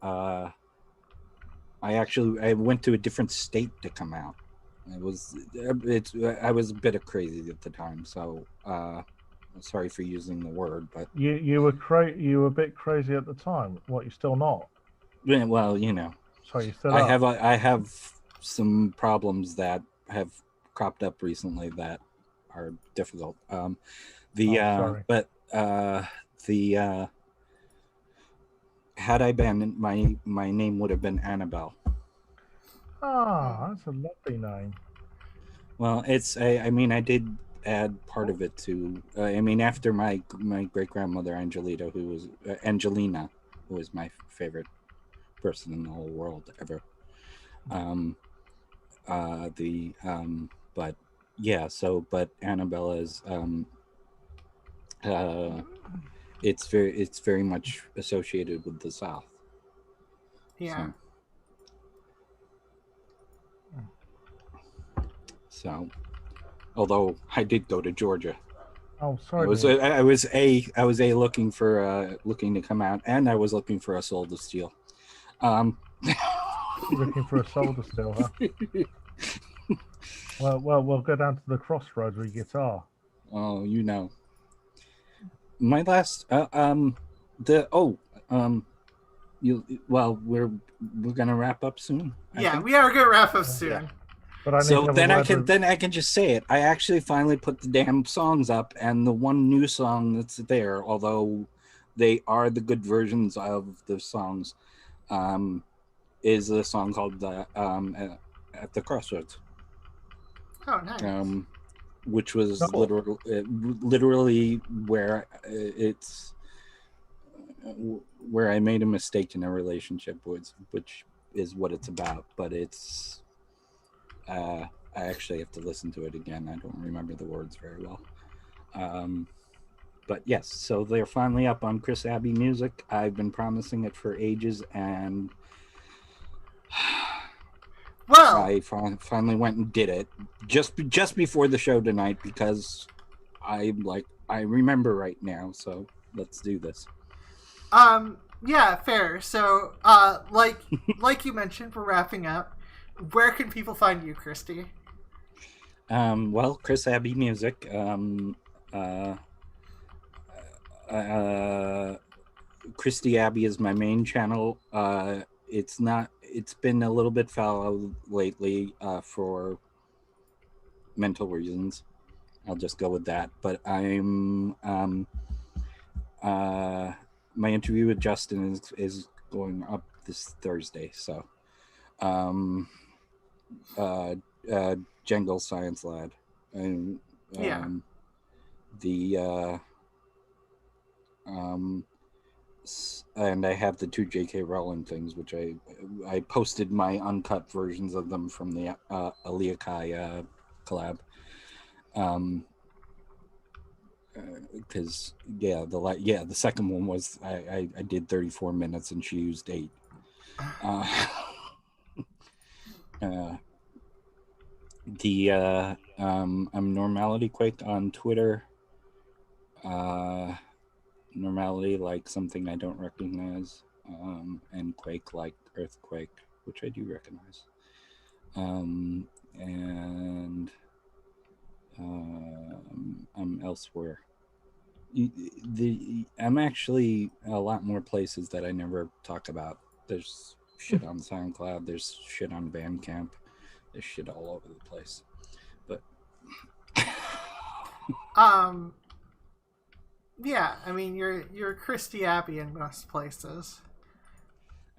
I went to a different state to come out. I was a bit of crazy at the time, so sorry for using the word, but you were a bit crazy at the time. What, you're still not? Yeah, well, So you still I have some problems that have cropped up recently that are difficult. Had I been, my name would have been Annabelle. Ah, that's a lovely name. Well, I did add part of it to. I mean, after my great grandmother Angelina, who was my favorite person in the whole world ever. But yeah, so but Annabella's it's very much associated with the South. Yeah. So although I did go to Georgia. Oh, sorry. I was looking to come out, and I was looking for a soul to steal. Looking for a soul to steal, huh? Well, we'll go down to the crossroads with guitar. Oh, you know. My last we're gonna wrap up soon. Yeah, we are gonna wrap up soon. Yeah. But I can just say it. I actually finally put the damn songs up, and the one new song that's there, although they are the good versions of the songs, is a song called "At the Crossroads." Oh, nice. Which was literally where where I made a mistake in a relationship, which is what it's about. But it's I actually have to listen to it again. I don't remember the words very well. But yes, so they're finally up on Chris Abbey Music. I've been promising it for ages, and well, I finally went and did it just before the show tonight, because I remember right now. So let's do this. Yeah, fair. So like you mentioned, we're wrapping up. Where can people find you, Christy? Well, Chris Abbey Music. Christy Abbey is my main channel. It's been a little bit fallow lately for mental reasons. I'll just go with that. But I'm my interview with Justin is going up this Thursday. So Jangle Science Lad, and and I have the 2 J.K. Rowling things, which I posted my uncut versions of them from the Aaliyah Kai collab. Because the second one was I did 34 minutes and she used 8. I'm Normality Quake on Twitter. Normality like something I don't recognize, and Quake like earthquake, which I do recognize. And I'm elsewhere. I'm actually a lot more places that I never talk about. There's shit on SoundCloud. There's shit on Bandcamp. There's shit all over the place. But yeah, I mean you're Christy Abbey in most places.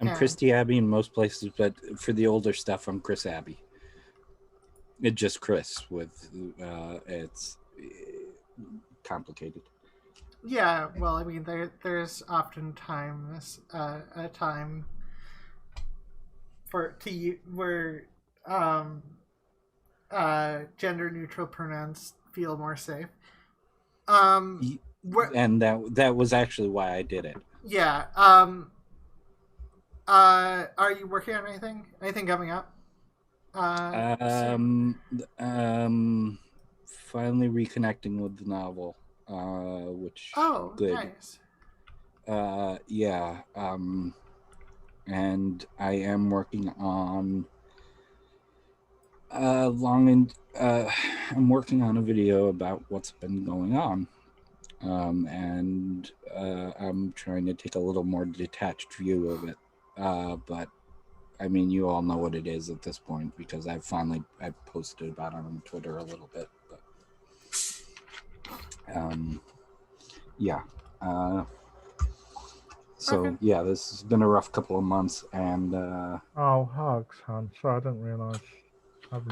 I'm Christy Abbey in most places, but for the older stuff, I'm Chris Abbey. It's just Chris with it's complicated. Yeah, well, I mean there's oftentimes a time where gender neutral pronouns feel more safe. And that was actually why I did it. Yeah. Are you working on anything? Anything coming up? Finally reconnecting with the novel, which good. Nice. Yeah. And I am working on I'm working on a video about what's been going on. And I'm trying to take a little more detached view of it. But I mean, you all know what it is at this point because I've posted about it on Twitter a little bit. But yeah. Yeah, this has been a rough couple of months, and hugs, hon. Sorry, I didn't realise.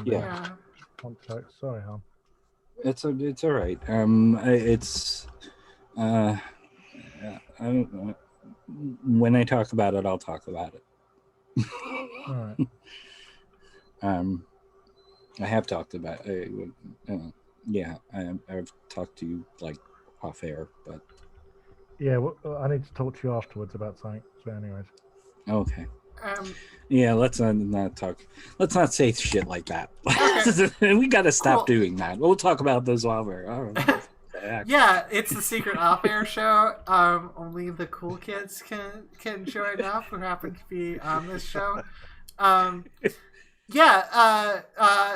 Yeah. Contact. Sorry, hon. It's all right. It's when I talk about it, I'll talk about it. All right. I have talked about. Yeah, I've talked to you like off air, but Yeah, well, I need to talk to you afterwards about something. So, anyways. okay. Um, Yeah, let's not talk. Let's not say shit like that. Okay. We got to stop Cool. doing that. We'll talk about those while we're. Yeah, it's the secret off-air show. Only the cool kids can join up who happen to be on this show. Yeah.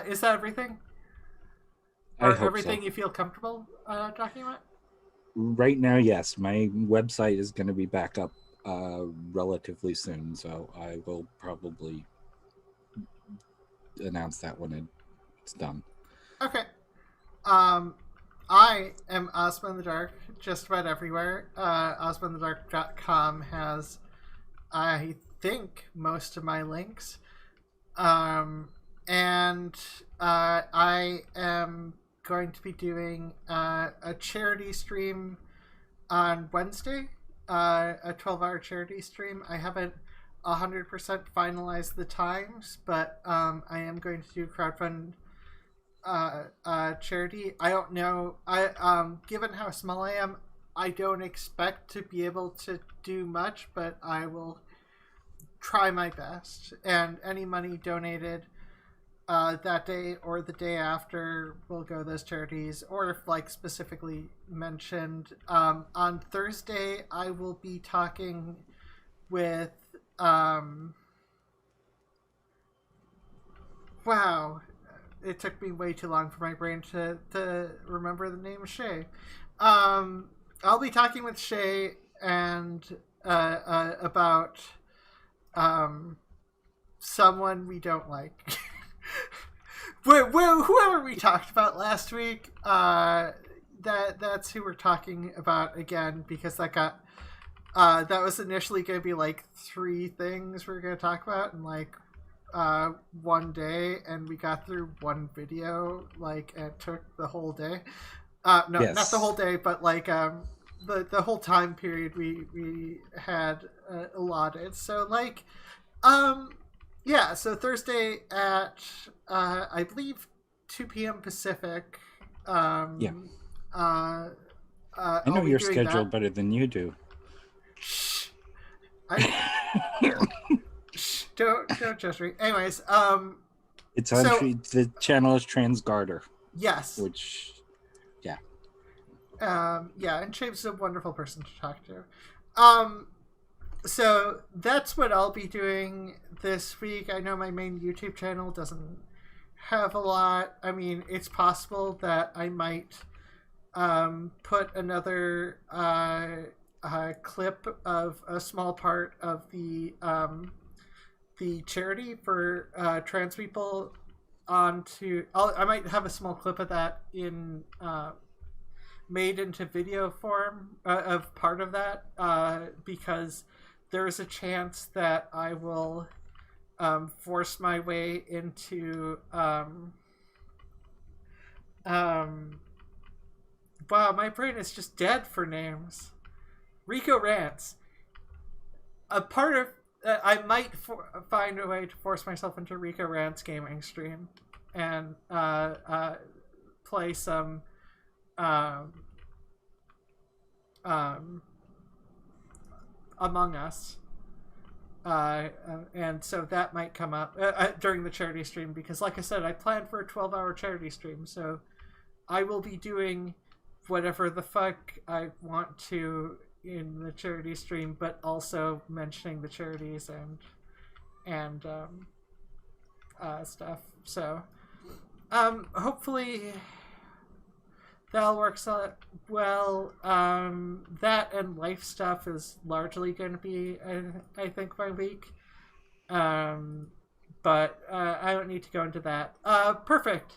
Is that everything? I Or hope everything so. you feel comfortable talking about? Right now, yes, my website is going to be back up relatively soon, so I will probably announce that when it's done. Okay. I am Ozma in the Dark just about everywhere. OzmaInTheDark.com has, I think, most of my links. And I am going to be doing a charity stream on Wednesday, a 12-hour charity stream. I haven't 100% finalized the times, but I am going to do crowdfund charity. I don't know. Given how small I am, I don't expect to be able to do much, but I will try my best. And any money donated that day or the day after will go to those charities, or if like specifically mentioned. On Thursday, I will be talking with wow, it took me way too long for my brain to remember the name of Shay. I'll be talking with Shay and about someone we don't like. Whoever we talked about last week, that's who we're talking about again, because that was initially going to be like 3 things we were going to talk about in like one day, and we got through one video, like, and it took the whole day. No, Yes. Not the whole day, but like the whole time period we had allotted. So like yeah, so Thursday at I believe 2 p.m. Pacific. Yeah. I know your schedule better than you do. Shh. Shh, don't judge me. Anyways, it's on the channel is Transgarter. Yes. Which, yeah. Yeah, and Shape's a wonderful person to talk to. So that's what I'll be doing this week. I know my main YouTube channel doesn't have a lot. I mean, it's possible that I might put another clip of a small part of the charity for trans people onto. I might have a small clip of that in made into video form of part of that because there's a chance that I will force my way into wow, my brain is just dead for names. Rico Rants. A part of I might find a way to force myself into Rico Rants gaming stream and play some Among Us. And so that might come up during the charity stream, because like I said, I planned for a 12-hour charity stream, so I will be doing whatever the fuck I want to in the charity stream, but also mentioning the charities and stuff. So hopefully that'll work out well. That and life stuff is largely going to be, I think, my week. But I don't need to go into that. Perfect.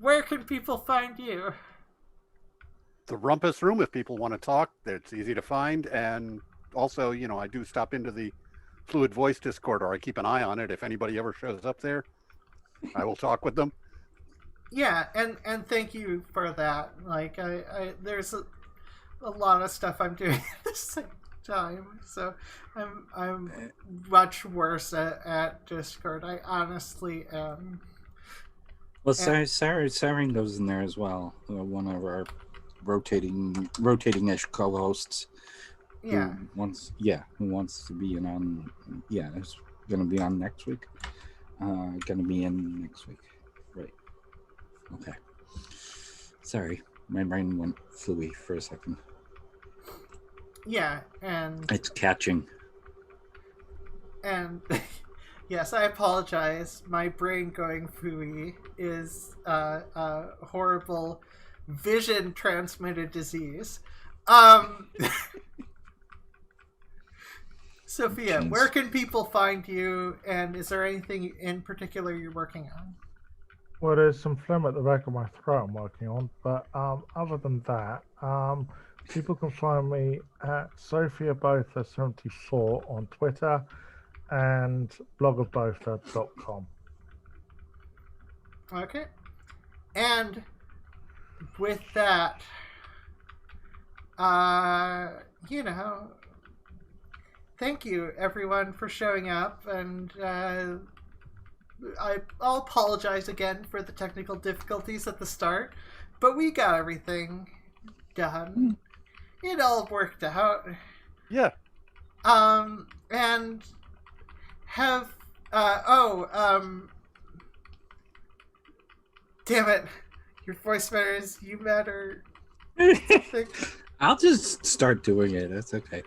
Where can people find you? The Rumpus Room, if people want to talk, it's easy to find. And also, you know, I do stop into the Fluid Voice Discord, or I keep an eye on it. If anybody ever shows up there, I will talk with them. Yeah, and thank you for that. Like, there's a lot of stuff I'm doing at the same time, so I'm much worse at Discord. I honestly am. Well, And, Siren goes in there as well. One of our rotating-ish co-hosts yeah. who wants to be in on. Yeah, it's going to be on next week. Going to be in next week, right? Okay. Sorry, my brain went fluey for a second. Yeah, and It's catching. And yes, I apologize. My brain going fooey is a horrible vision transmitted disease. Sophia, Jeez. where can people find you, and is there anything in particular you're working on? Well, there's some phlegm at the back of my throat I'm working on, but other than that, people can find me at Sophia Botha 74 on Twitter and blogofbotha.com. Okay. And with that, thank you everyone for showing up, and I'll apologize again for the technical difficulties at the start, but we got everything done. It all worked out. Yeah. And have damn it, your voice matters, you matter. Something. I'll just start doing it. That's okay.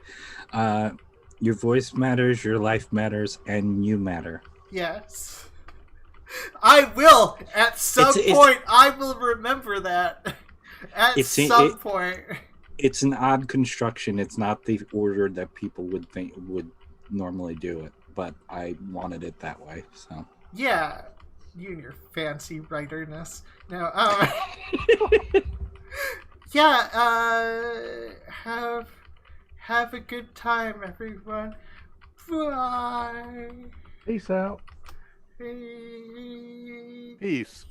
Your voice matters, your life matters, and you matter. Yes. I will. At some point, I will remember that. At some point. It's an odd construction. It's not the order that people would normally do it, but I wanted it that way. So yeah, you and your fancy writerness. No, yeah. Have a good time, everyone. Bye. Peace out. Hey. Peace.